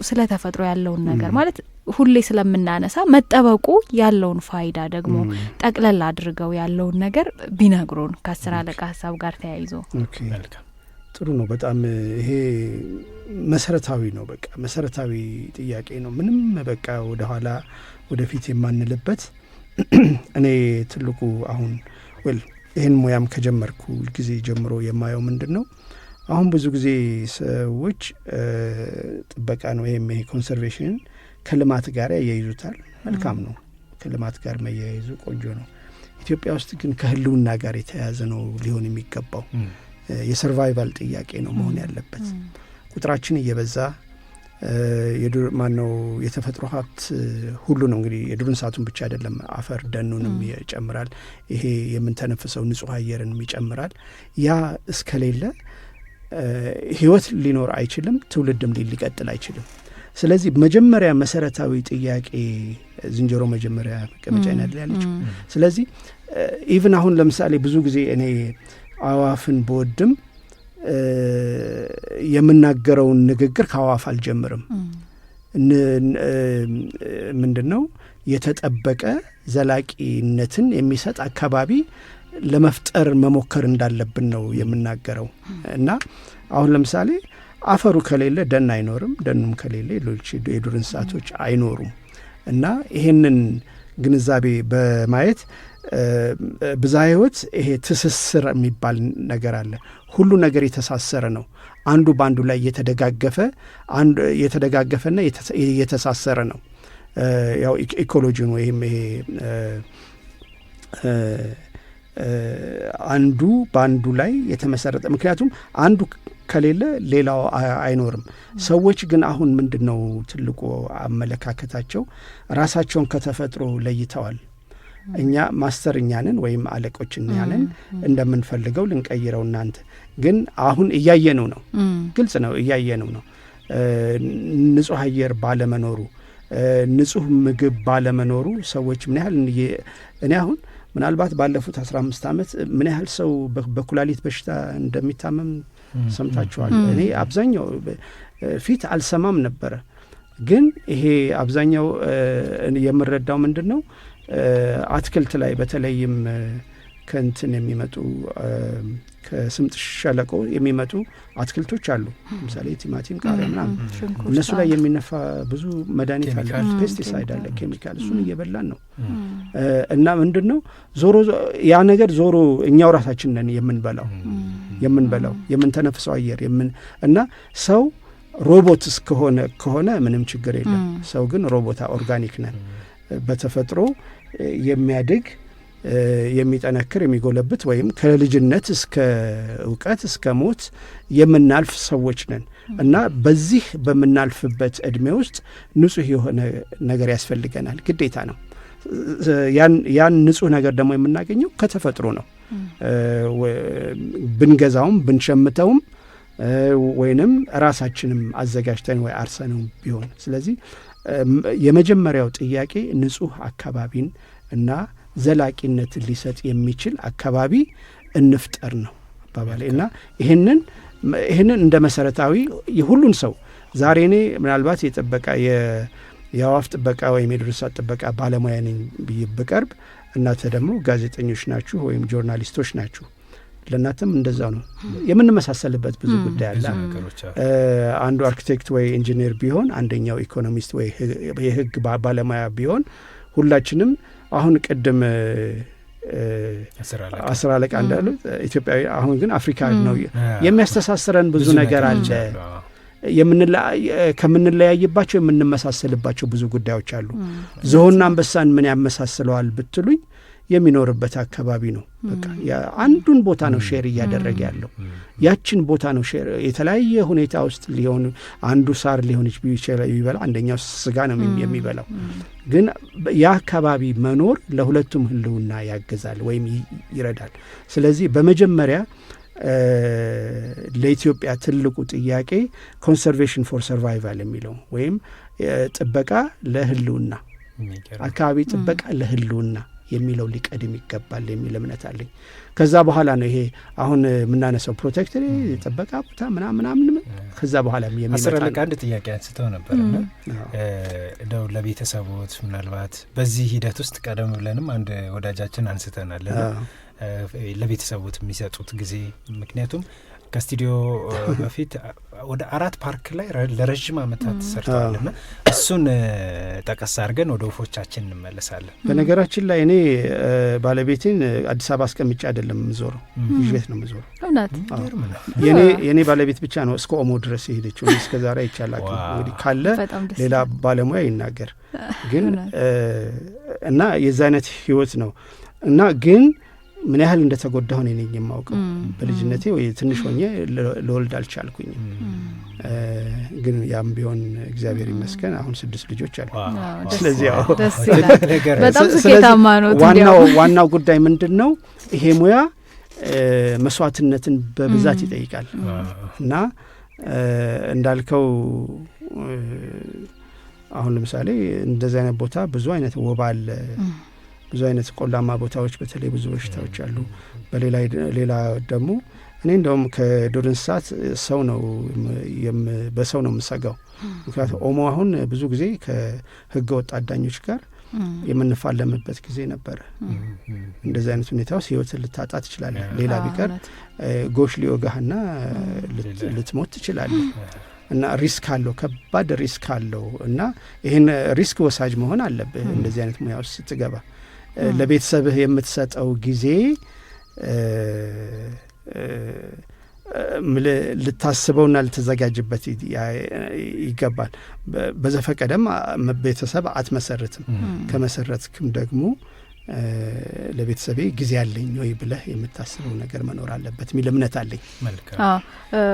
ስለ ተፈጥሮ ያለውን ነገር ማለት ሁሌ ስለምናነሳ መጠበቁ ያለውን ፋይዳ ደግሞ ጠቅለል አድርገው ያለውን ነገር ቢነግሩን ከአስር አለቃ ሀሳብ ጋር ተያይዞ። ጥሩ ነው። በጣም ይሄ መሰረታዊ ነው። በቃ መሰረታዊ ጥያቄ ነው። ምንም በቃ ወደ ኋላ ወደፊት የማንልበት እኔ ትልቁ አሁን ይህን ሙያም ከጀመርኩ ጊዜ ጀምሮ የማየው ምንድን ነው፣ አሁን ብዙ ጊዜ ሰዎች ጥበቃ ነው ወይም ይሄ ኮንሰርቬሽን ከልማት ጋር ያያይዙታል። መልካም ነው፣ ከልማት ጋር መያያዙ ቆንጆ ነው። ኢትዮጵያ ውስጥ ግን ከህልውና ጋር የተያያዘ ነው ሊሆን የሚገባው። የሰርቫይቫል ጥያቄ ነው መሆን ያለበት። ቁጥራችን እየበዛ የዱር የተፈጥሮ ሀብት ሁሉ ነው እንግዲህ የዱር እንስሳቱን ብቻ አይደለም፣ አፈር ደኑንም ይጨምራል። ይሄ የምንተነፍሰው ንጹህ አየርንም ይጨምራል። ያ እስከሌለ ህይወት ሊኖር አይችልም፣ ትውልድም ሊቀጥል አይችልም። ስለዚህ መጀመሪያ መሰረታዊ ጥያቄ ዝንጀሮ መጀመሪያ መቀመጫ ያለችው። ስለዚህ ኢቭን አሁን ለምሳሌ ብዙ ጊዜ እኔ አዋፍን በወድም የምናገረውን ንግግር ከአዋፍ አልጀምርም። ምንድነው የተጠበቀ ዘላቂነትን የሚሰጥ አካባቢ ለመፍጠር መሞከር እንዳለብን ነው የምናገረው። እና አሁን ለምሳሌ አፈሩ ከሌለ ደን አይኖርም፣ ደኑም ከሌለ ሌሎች የዱር እንስሳቶች አይኖሩም። እና ይሄንን ግንዛቤ በማየት ብዝሃ ሕይወት ይሄ ትስስር የሚባል ነገር አለ። ሁሉ ነገር የተሳሰረ ነው። አንዱ በአንዱ ላይ የተደጋገፈና የተሳሰረ ነው። ያው ኢኮሎጂን ወይም ይሄ አንዱ በአንዱ ላይ የተመሰረተ፣ ምክንያቱም አንዱ ከሌለ ሌላው አይኖርም። ሰዎች ግን አሁን ምንድን ነው ትልቁ አመለካከታቸው፣ ራሳቸውን ከተፈጥሮ ለይተዋል። እኛ ማስተር እኛንን ወይም አለቆች እኛንን እንደምንፈልገው ልንቀይረው፣ እናንተ ግን አሁን እያየነው ነው። ግልጽ ነው፣ እያየነው ነው። ንጹህ አየር ባለመኖሩ፣ ንጹህ ምግብ ባለመኖሩ ሰዎች ምን ያህል እኔ አሁን ምናልባት ባለፉት 15 ዓመት ምን ያህል ሰው በኩላሊት በሽታ እንደሚታመም ሰምታችኋል። እኔ አብዛኛው ፊት አልሰማም ነበረ። ግን ይሄ አብዛኛው የምረዳው ምንድን ነው፣ አትክልት ላይ በተለይም ከእንትን የሚመጡ ከስምጥ ሸለቆ የሚመጡ አትክልቶች አሉ። ለምሳሌ ቲማቲም፣ ቃሪያ ምናምን፣ እነሱ ላይ የሚነፋ ብዙ መድኃኒት አለ፣ ፔስቲሳይድ አለ፣ ኬሚካል። እሱን እየበላን ነው። እና ምንድን ነው ያ ነገር ዞሮ እኛው ራሳችን ነን የምንበላው የምንተነፍሰው አየር እና ሰው ሮቦት ከሆነ ምንም ችግር የለም። ሰው ግን ሮቦታ ኦርጋኒክ ነን። በተፈጥሮ የሚያድግ የሚጠነክር የሚጎለብት ወይም ከልጅነት እስከ እውቀት እስከ ሞት የምናልፍ ሰዎች ነን እና በዚህ በምናልፍበት እድሜ ውስጥ ንጹህ የሆነ ነገር ያስፈልገናል፣ ግዴታ ነው። ያን ንጹህ ነገር ደግሞ የምናገኘው ከተፈጥሮ ነው። ብንገዛውም ብንሸምተውም ወይንም ራሳችንም አዘጋጅተን ወይ አርሰነው ቢሆን። ስለዚህ የመጀመሪያው ጥያቄ ንጹህ አካባቢን እና ዘላቂነት ሊሰጥ የሚችል አካባቢ እንፍጠር ነው አባባሌ። እና ይህንን እንደ መሰረታዊ የሁሉን ሰው ዛሬ እኔ ምናልባት የጥበቃ የአዋፍ ጥበቃ ወይም የዱር እንስሳት ጥበቃ ባለሙያ ነኝ ብዬ ብቀርብ እናንተ ደግሞ ጋዜጠኞች ናችሁ ወይም ጆርናሊስቶች ናችሁ። ለእናንተም እንደዛው ነው። የምንመሳሰልበት ብዙ ጉዳይ አለ። አንዱ አርኪቴክት ወይ ኢንጂነር ቢሆን አንደኛው ኢኮኖሚስት ወይ የህግ ባለሙያ ቢሆን ሁላችንም አሁን ቅድም 10 አለቃ እንዳሉ ኢትዮጵያዊ አሁን ግን አፍሪካ ነው የሚያስተሳስረን ብዙ ነገር አለ። ከምንለያይባቸው የምንመሳሰልባቸው ብዙ ጉዳዮች አሉ። ዝሆንና አንበሳን ምን ያመሳስለዋል ብትሉኝ የሚኖርበት አካባቢ ነው። በቃ አንዱን ቦታ ነው ሼር እያደረገ ያለው። ያችን ቦታ ነው ሼር የተለያየ ሁኔታ ውስጥ ሊሆን አንዱ ሳር ሊሆን ይችላል፣ አንደኛው ስጋ ነው የሚበላው። ግን ያ አካባቢ መኖር ለሁለቱም ህልውና ያገዛል ወይም ይረዳል። ስለዚህ በመጀመሪያ ለኢትዮጵያ ትልቁ ጥያቄ ኮንሰርቬሽን ፎር ሰርቫይቫል የሚለው ወይም ጥበቃ ለህልውና አካባቢ ጥበቃ ለህልውና የሚለው ሊቀድም ይገባል የሚል እምነት አለኝ። ከዛ በኋላ ነው ይሄ አሁን የምናነሳው ፕሮቴክተር ጥበቃ ቦታ ምናምን ከዛ በኋላ የሚመጣ አስረለቃ አንድ ጥያቄ አንስተው ነበርና እንደው ለቤተሰቦች ምናልባት በዚህ ሂደት ውስጥ ቀደም ብለንም አንድ ወዳጃችን አንስተናል ለቤተሰቦች የሚሰጡት ጊዜ ምክንያቱም ከስቱዲዮ በፊት ወደ 4 ፓርክ ላይ ለረጅም ዓመታት ሰርተዋልና እሱን ጠቀስ አድርገን ወደ ወፎቻችን እንመለሳለን። በነገራችን ላይ እኔ ባለቤቴን አዲስ አበባ አስቀምጬ አይደለም የምዞረው፣ ይዤት ነው የምዞረው። የኔ ባለቤት ብቻ ነው እስከ ኦሞ ድረስ የሄደችው። እስከ ዛሬ አይቻላል። እንግዲህ ካለ ሌላ ባለሙያ ይናገር። ግን እና የዛ አይነት ህይወት ነው እና ግን ምን ያህል እንደተጎዳሁ እኔ ነኝ የማውቀው። በልጅነቴ ወይ ትንሽ ሆኜ ለወልድ አልቻልኩኝም። ግን ያም ቢሆን እግዚአብሔር ይመስገን አሁን 6 ልጆች አሉ። ስለዚህ በጣም ስኬታማ ነው። ዋናው ጉዳይ ምንድነው? ይሄ ሙያ መስዋዕትነትን በብዛት ይጠይቃል እና እንዳልከው አሁን ለምሳሌ እንደዚህ አይነት ቦታ ብዙ አይነት ወባ አለ። ብዙ አይነት ቆላማ ቦታዎች በተለይ ብዙ በሽታዎች አሉ። በሌላ ደግሞ እኔ እንደውም ከዱር እንስሳት ሰው ነው በሰው ነው የምሰጋው። ምክንያቱም ኦሞ አሁን ብዙ ጊዜ ከህገ ወጥ አዳኞች ጋር የምንፋለምበት ጊዜ ነበረ። እንደዚህ አይነት ሁኔታ ውስጥ ህይወትን ልታጣ ትችላለህ። ሌላ ቢቀር ጎሽ ሊወጋህና ልትሞት ትችላለህ። እና ሪስክ አለው፣ ከባድ ሪስክ አለው። እና ይህን ሪስክ ወሳጅ መሆን አለብህ እንደዚህ አይነት ሙያ ውስጥ ስትገባ። ለቤተሰብህ የምትሰጠው ጊዜ ልታስበውና ልትዘጋጅበት ይገባል። በዘፈቀደም ቤተሰብ አትመሰርትም። ከመሰረትክም ደግሞ ለቤተሰቤ ጊዜ ያለኝ ወይ ብለህ የምታስበው ነገር መኖር አለበት የሚል እምነት አለኝ።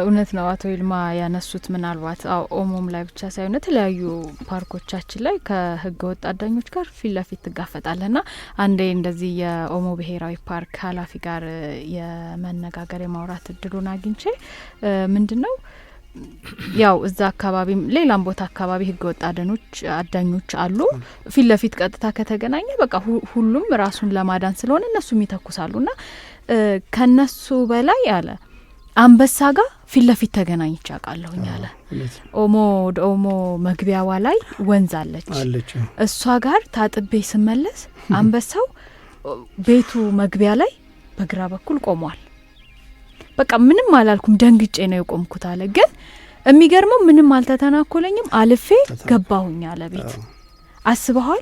እውነት ነው አቶ ይልማ ያነሱት። ምናልባት ኦሞም ላይ ብቻ ሳይሆን የተለያዩ ፓርኮቻችን ላይ ከህገ ወጥ አዳኞች ጋር ፊት ለፊት ትጋፈጣለና አንዴ እንደዚህ የኦሞ ብሔራዊ ፓርክ ኃላፊ ጋር የመነጋገር የማውራት እድሉን አግኝቼ ምንድነው ያው እዛ አካባቢ ሌላም ቦታ አካባቢ ህገ ወጥ አዳኞች አሉ። ፊት ለፊት ቀጥታ ከተገናኘ በቃ ሁሉም ራሱን ለማዳን ስለሆነ እነሱም ይተኩሳሉና ከነሱ በላይ አለ አንበሳ ጋር ፊት ለፊት ተገናኝቼ አውቃለሁኝ አለ። ኦሞ መግቢያዋ ላይ ወንዝ አለች። እሷ ጋር ታጥቤ ስመለስ አንበሳው ቤቱ መግቢያ ላይ በግራ በኩል ቆሟል። በቃ ምንም አላልኩም፣ ደንግጬ ነው የቆምኩት አለ። ግን የሚገርመው ምንም አልተተናኮለኝም፣ አልፌ ገባሁኝ አለ ቤት። አስበዋል?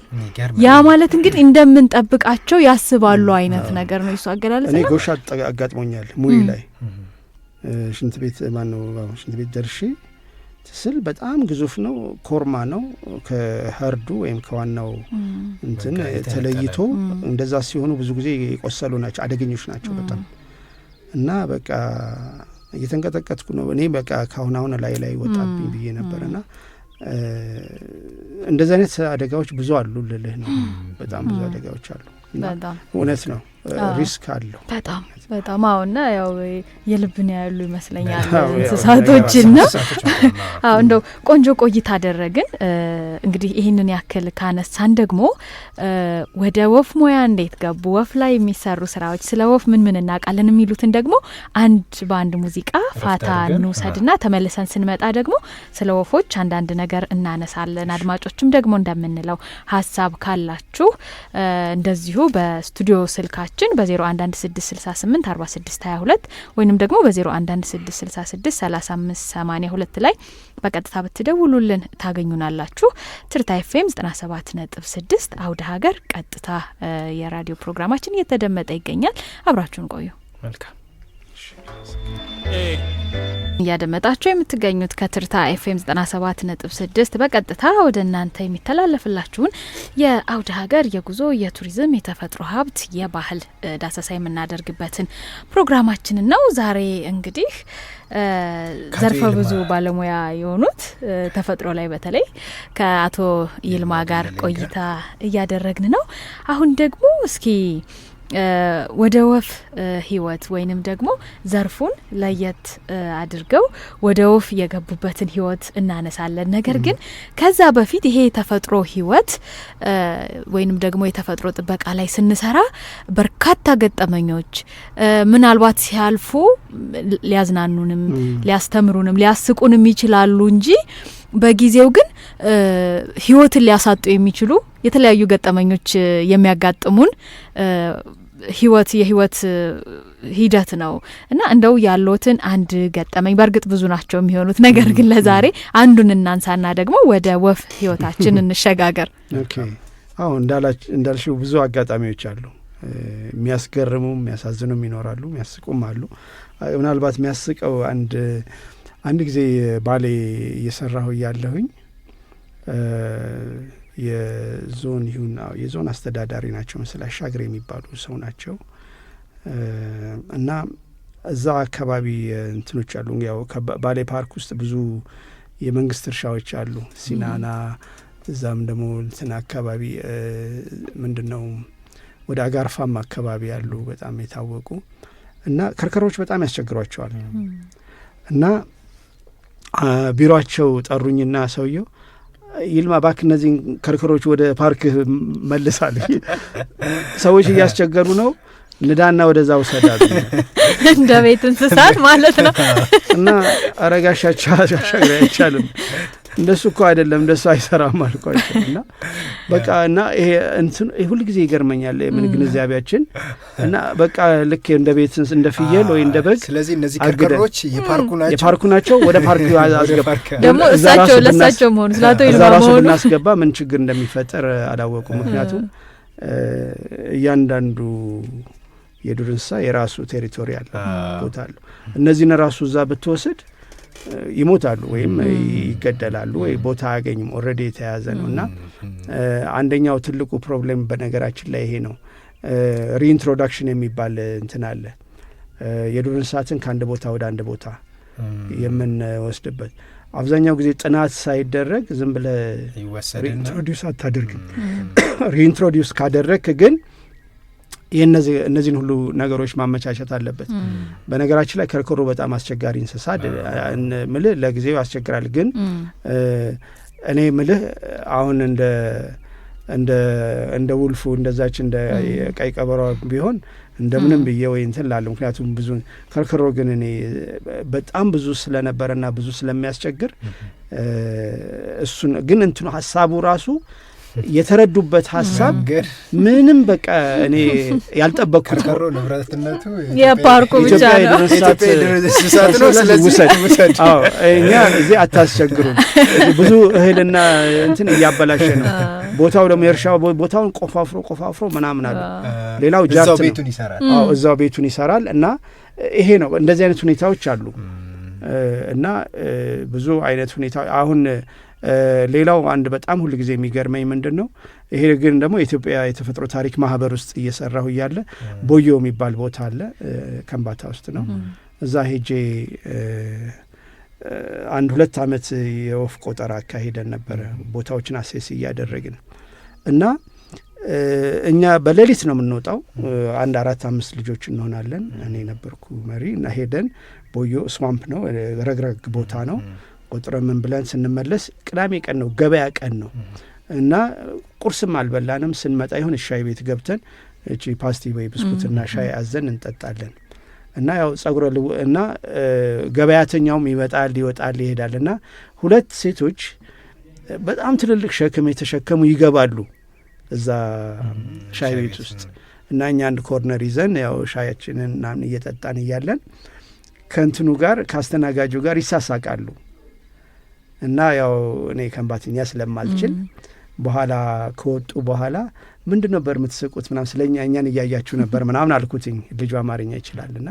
ያ ማለት እንግዲህ እንደምንጠብቃቸው ያስባሉ አይነት ነገር ነው እሱ አገላለጽ። እኔ ጎሽ አጋጥሞኛል ሙይ ላይ ሽንት ቤት ሽንት ቤት ደርሼ ስል በጣም ግዙፍ ነው፣ ኮርማ ነው። ከህርዱ ወይም ከዋናው እንትን ተለይቶ እንደዛ ሲሆኑ ብዙ ጊዜ የቆሰሉ ናቸው፣ አደገኞች ናቸው በጣም። እና በቃ እየተንቀጠቀጥኩ ነው እኔ በቃ ካሁን ላይ ወጣብኝ ብዬ ነበርና እንደዚህ አይነት አደጋዎች ብዙ አሉ ልልህ ነው። በጣም ብዙ አደጋዎች አሉ። እውነት ነው። ሪስክ አለው በጣም በጣም አሁንና ያው የልብን ያሉ ይመስለኛል እንስሳቶችና አዎ እንደው ቆንጆ ቆይታ አደረግን። እንግዲህ ይህንን ያክል ካነሳን ደግሞ ወደ ወፍ ሙያ እንዴት ገቡ፣ ወፍ ላይ የሚሰሩ ስራዎች፣ ስለ ወፍ ምን እናውቃለን የሚሉትን ደግሞ አንድ በአንድ ሙዚቃ ፋታ እንውሰድና ተመልሰን ስንመጣ ደግሞ ስለ ወፎች አንዳንድ ነገር እናነሳለን። አድማጮችም ደግሞ እንደምንለው ሀሳብ ካላችሁ እንደዚሁ በስቱዲዮ ስልካችን በ011668 4622 ወይንም ደግሞ በ011666 3582 ላይ በቀጥታ ብትደውሉልን ታገኙናላችሁ። ትርታ ኤፍኤም 97.6 አውደ ሀገር ቀጥታ የራዲዮ ፕሮግራማችን እየተደመጠ ይገኛል። አብራችሁን ቆዩ። መልካም እያደመጣችሁ የምትገኙት ከትርታ ኤፍኤም 97.6 በቀጥታ ወደ እናንተ የሚተላለፍላችሁን የአውደ ሀገር የጉዞ፣ የቱሪዝም፣ የተፈጥሮ ሀብት፣ የባህል ዳሰሳ የምናደርግበትን ፕሮግራማችንን ነው። ዛሬ እንግዲህ ዘርፈ ብዙ ባለሙያ የሆኑት ተፈጥሮ ላይ በተለይ ከአቶ ይልማ ጋር ቆይታ እያደረግን ነው። አሁን ደግሞ እስኪ ወደ ወፍ ህይወት ወይንም ደግሞ ዘርፉን ለየት አድርገው ወደ ወፍ የገቡበትን ህይወት እናነሳለን። ነገር ግን ከዛ በፊት ይሄ የተፈጥሮ ህይወት ወይንም ደግሞ የተፈጥሮ ጥበቃ ላይ ስንሰራ በርካታ ገጠመኞች ምናልባት ሲያልፉ ሊያዝናኑንም ሊያስተምሩንም ሊያስቁንም ይችላሉ እንጂ በጊዜው ግን ህይወትን ሊያሳጡ የሚችሉ የተለያዩ ገጠመኞች የሚያጋጥሙን የህይወት ሂደት ነው እና እንደው ያሉትን አንድ ገጠመኝ በእርግጥ ብዙ ናቸው የሚሆኑት፣ ነገር ግን ለዛሬ አንዱን እናንሳና ደግሞ ወደ ወፍ ህይወታችን እንሸጋገር። ኦኬ አዎ እንዳልሽው ብዙ አጋጣሚዎች አሉ። የሚያስገርሙ የሚያሳዝኑም ይኖራሉ፣ የሚያስቁም አሉ። ምናልባት የሚያስቀው አንድ ጊዜ ባሌ እየሰራሁ እያለሁኝ የዞን አስተዳዳሪ ናቸው መሰለኝ አሻግሬ የሚባሉ ሰው ናቸው እና እዛ አካባቢ እንትኖች አሉ። ያው ባሌ ፓርክ ውስጥ ብዙ የመንግስት እርሻዎች አሉ፣ ሲናና እዛም ደግሞ እንትን አካባቢ ምንድነው ወደ አጋርፋም አካባቢ ያሉ በጣም የታወቁ እና ከርከሮች በጣም ያስቸግሯቸዋል እና ቢሮአቸው ጠሩኝና ሰውየው ይልማ እባክህ እነዚህን ከርከሮች ወደ ፓርክ መልሳል፣ ሰዎች እያስቸገሩ ነው፣ ንዳና ወደዛ ውሰዳሉ። እንደ ቤት እንስሳት ማለት ነው። እና አረጋሻቸው አሻግሬ አይቻልም፣ እንደሱ እኮ አይደለም፣ እንደሱ አይሰራም አልኳቸው። እና በቃ እና ይሄ ሁል ጊዜ ይገርመኛል የምን ግንዛቤያችን እና በቃ ልክ እንደ ቤት እንደ ፍየል ወይ እንደ በግ። ስለዚህ እነዚህ ከርከሮች የፓርኩ ናቸው፣ ወደ ፓርኩ አስገባ። ደግሞ እሳቸው ለሳቸው መሆኑ ስላቶ ይልማ መሆኑ ብናስገባ ምን ችግር እንደሚፈጠር አላወቁም። ምክንያቱም እያንዳንዱ የዱር እንስሳ የራሱ ቴሪቶሪያል ቦታ አለው። እነዚህን ራሱ እዛ ብትወስድ ይሞታሉ ወይም ይገደላሉ ወይ ቦታ አያገኙም። ኦልሬዲ የተያዘ ነው እና አንደኛው ትልቁ ፕሮብሌም በነገራችን ላይ ይሄ ነው። ሪኢንትሮዳክሽን የሚባል እንትን አለ። የዱር እንስሳትን ከአንድ ቦታ ወደ አንድ ቦታ የምንወስድበት አብዛኛው ጊዜ ጥናት ሳይደረግ ዝም ብለህ ሪኢንትሮዲውስ አታደርግም። ሪኢንትሮዲውስ ካደረግክ ግን እነዚህን ሁሉ ነገሮች ማመቻቸት አለበት። በነገራችን ላይ ከርከሮ በጣም አስቸጋሪ እንስሳ ምልህ ለጊዜው ያስቸግራል። ግን እኔ ምልህ አሁን እንደ ውልፉ እንደዛች እንደ ቀይ ቀበሮ ቢሆን እንደምንም ብዬ ወይ እንትን ላለሁ። ምክንያቱም ብዙ ከርከሮ ግን እኔ በጣም ብዙ ስለነበረና ብዙ ስለሚያስቸግር እሱን ግን እንትኑ ሀሳቡ ራሱ የተረዱበት ሀሳብ ምንም በቃ እኔ ያልጠበቅኩት ከርከሮ ንብረትነቱ የፓርኩ ብቻ ነው። ውሰድ። አዎ እኛ እዚህ አታስቸግሩም። ብዙ እህልና እንትን እያበላሸ ነው። ቦታው ደግሞ የእርሻው ቦታውን ቆፋፍሮ ምናምን አለ። ሌላው ጃርት ነው። ቤቱን ይሰራል። አዎ እዛው ቤቱን ይሰራል። እና ይሄ ነው እንደዚህ አይነት ሁኔታዎች አሉ እና ብዙ አይነት ሁኔታ አሁን ሌላው አንድ በጣም ሁሉ ጊዜ የሚገርመኝ ምንድን ነው ይሄ ግን ደግሞ የኢትዮጵያ የተፈጥሮ ታሪክ ማህበር ውስጥ እየሰራሁ እያለ ቦዮ የሚባል ቦታ አለ፣ ከምባታ ውስጥ ነው። እዛ ሄጄ 1-2 ዓመት የወፍ ቆጠራ አካሂደን ነበረ። ቦታዎችን አሴስ እያደረግን እና እኛ በሌሊት ነው የምንወጣው። 4-5 ልጆች እንሆናለን። እኔ ነበርኩ መሪ እና ሄደን ቦዮ ስዋምፕ ነው ረግረግ ቦታ ነው ቁጥር ምን ብለን ስንመለስ ቅዳሜ ቀን ነው ገበያ ቀን ነው እና ቁርስም አልበላንም። ስንመጣ ይሁን ሻይ ቤት ገብተን እቺ ፓስቲ ወይ ብስኩትና ሻይ አዘን እንጠጣለን እና ያው ጸጉረ እና ገበያተኛውም ይወጣል ይሄዳል እና 2 ሴቶች በጣም ትልልቅ ሸክም የተሸከሙ ይገባሉ እዛ ሻይ ቤት ውስጥ እና እኛ አንድ ኮርነር ይዘን ያው ሻያችንን ምናምን እየጠጣን እያለን ከእንትኑ ጋር ካስተናጋጁ ጋር ይሳሳቃሉ እና ያው እኔ ከንባትኛ ስለማልችል በኋላ ከወጡ በኋላ ምንድን ነበር የምትስቁት ምናምን ስለኛ እኛን እያያችሁ ነበር ምናምን አልኩትኝ። ልጁ አማርኛ ይችላልና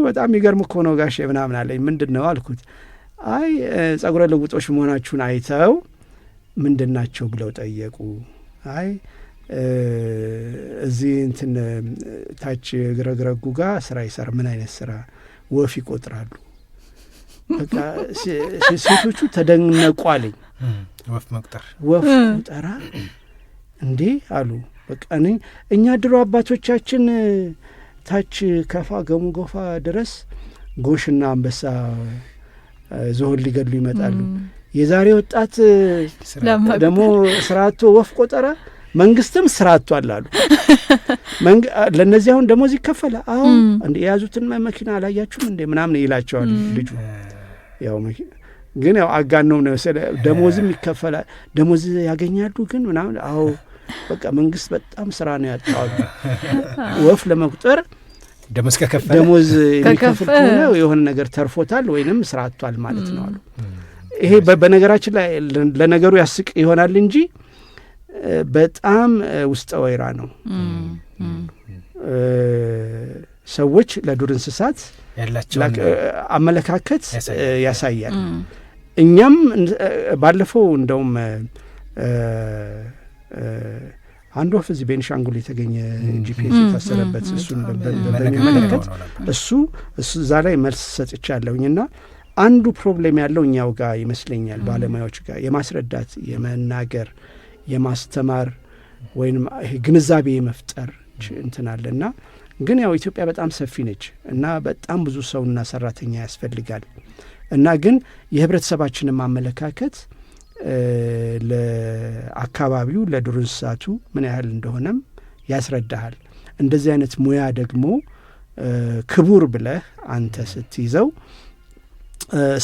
በጣም የሚገርም እኮ ነው ጋሼ ምናምን አለኝ። ምንድን ነው አልኩት። አይ ጸጉረ ልውጦች መሆናችሁን አይተው ምንድን ናቸው ብለው ጠየቁ። አይ እዚህ እንትን ታች ግረግረጉ ጋር ስራ ይሰራ። ምን አይነት ስራ? ወፍ ይቆጥራሉ። በቃ ሴቶቹ ተደነቁ አለኝ። ወፍ መቁጠር ወፍ ቆጠራ እንዴ አሉ። በቃ እኛ ድሮ አባቶቻችን ታች ከፋ ገሙ ጎፋ ድረስ ጎሽና አንበሳ ዝሆን ሊገድሉ ይመጣሉ። የዛሬ ወጣት ደግሞ ስራቶ ወፍ ቆጠራ መንግስትም ስራቷል አሉ። ለነዚህ አሁን ደሞዝ ይከፈላል። አሁን እንዴ የያዙትን መኪና አላያችሁም እንዴ ምናምን ይላቸዋል ልጁ። ያው ግን ያው አጋነው ነው ደሞዝም ይከፈላል ደሞዝ ያገኛሉ ግን ምናምን። አዎ በቃ መንግስት በጣም ስራ ነው ያጣው። ወፍ ለመቁጠር ደሞዝ የሚከፍል ከሆነ የሆነ ነገር ተርፎታል ወይንም ስራ አጥቷል ማለት ነው አሉ። ይሄ በነገራችን ላይ ለነገሩ ያስቅ ይሆናል እንጂ በጣም ውስጠ ወይራ ነው። ሰዎች ለዱር እንስሳት ያላቸውን አመለካከት ያሳያል። እኛም ባለፈው እንደውም አንድ ወፍ እዚህ ቤንሻንጉል የተገኘ ጂፒኤስ የታሰረበት እሱን በሚመለከት እሱ እዛ ላይ መልስ ሰጥቻለሁኝና አንዱ ፕሮብሌም ያለው እኛው ጋር ይመስለኛል፣ ባለሙያዎች ጋር የማስረዳት የመናገር የማስተማር ወይንም ግንዛቤ የመፍጠር እንትን አለና ግን ያው ኢትዮጵያ በጣም ሰፊ ነች እና በጣም ብዙ ሰውና ሰራተኛ ያስፈልጋል እና ግን የህብረተሰባችንን ማመለካከት ለአካባቢው ለዱር እንስሳቱ ምን ያህል እንደሆነም ያስረዳሃል። እንደዚህ አይነት ሙያ ደግሞ ክቡር ብለህ አንተ ስትይዘው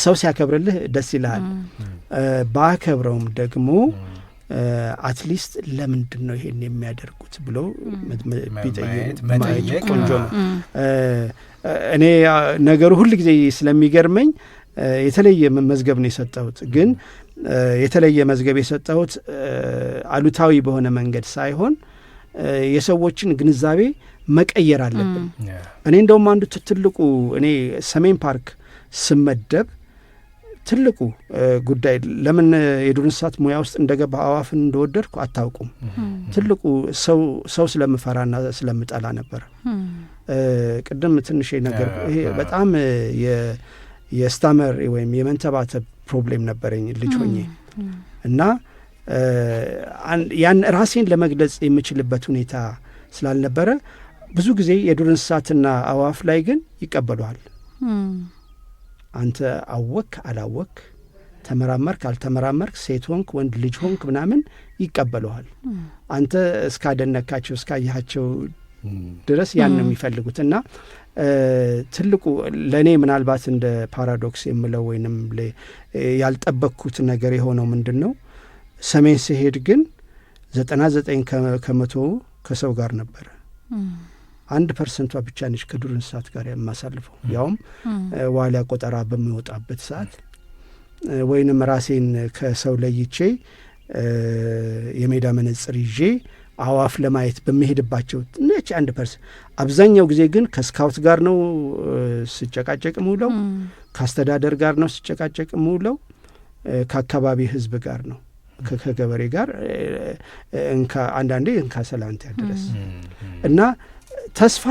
ሰው ሲያከብርልህ ደስ ይልሃል። ባከብረውም ደግሞ አትሊስት ለምንድን ነው ይሄን የሚያደርጉት ብሎ ቢጠይቅ ቆንጆ ነው። እኔ ነገሩ ሁል ጊዜ ስለሚገርመኝ የተለየ መዝገብ ነው የሰጠሁት። ግን የተለየ መዝገብ የሰጠሁት አሉታዊ በሆነ መንገድ ሳይሆን የሰዎችን ግንዛቤ መቀየር አለብን። እኔ እንደውም አንዱ ትልቁ እኔ ሰሜን ፓርክ ስመደብ ትልቁ ጉዳይ ለምን የዱር እንስሳት ሙያ ውስጥ እንደገባ አዋፍን እንደወደድኩ አታውቁም። ትልቁ ሰው ስለምፈራና ስለምጠላ ነበር። ቅድም ትንሽ ነገር ይሄ በጣም የስታመር ወይም የመንተባተብ ፕሮብሌም ነበረኝ ልጅ ሆኜ እና ያን ራሴን ለመግለጽ የምችልበት ሁኔታ ስላልነበረ ብዙ ጊዜ የዱር እንስሳትና አዋፍ ላይ ግን ይቀበሉሃል። አንተ አወክ አላወክ፣ ተመራመርክ አልተመራመርክ፣ ሴት ሆንክ ወንድ ልጅ ሆንክ ምናምን ይቀበሉሃል። አንተ እስካደነካቸው እስካያቸው ድረስ ያን ነው የሚፈልጉት። እና ትልቁ ለእኔ ምናልባት እንደ ፓራዶክስ የምለው ወይንም ያልጠበቅኩት ነገር የሆነው ምንድን ነው፣ ሰሜን ስሄድ ግን 99 ከመቶ ከሰው ጋር ነበረ። 1% ብቻ ነች ከዱር እንስሳት ጋር የማሳልፈው። ያውም ዋሊያ ቆጠራ በሚወጣበት ሰዓት ወይንም ራሴን ከሰው ለይቼ የሜዳ መነጽር ይዤ አዋፍ ለማየት በሚሄድባቸው ነች 1%። አብዛኛው ጊዜ ግን ከስካውት ጋር ነው ስጨቃጨቅ ምውለው፣ ከአስተዳደር ጋር ነው ስጨቃጨቅ ምውለው፣ ከአካባቢ ህዝብ ጋር ነው ከገበሬ ጋር አንዳንዴ እንካ ሰላንቲያ ድረስ እና ተስፋ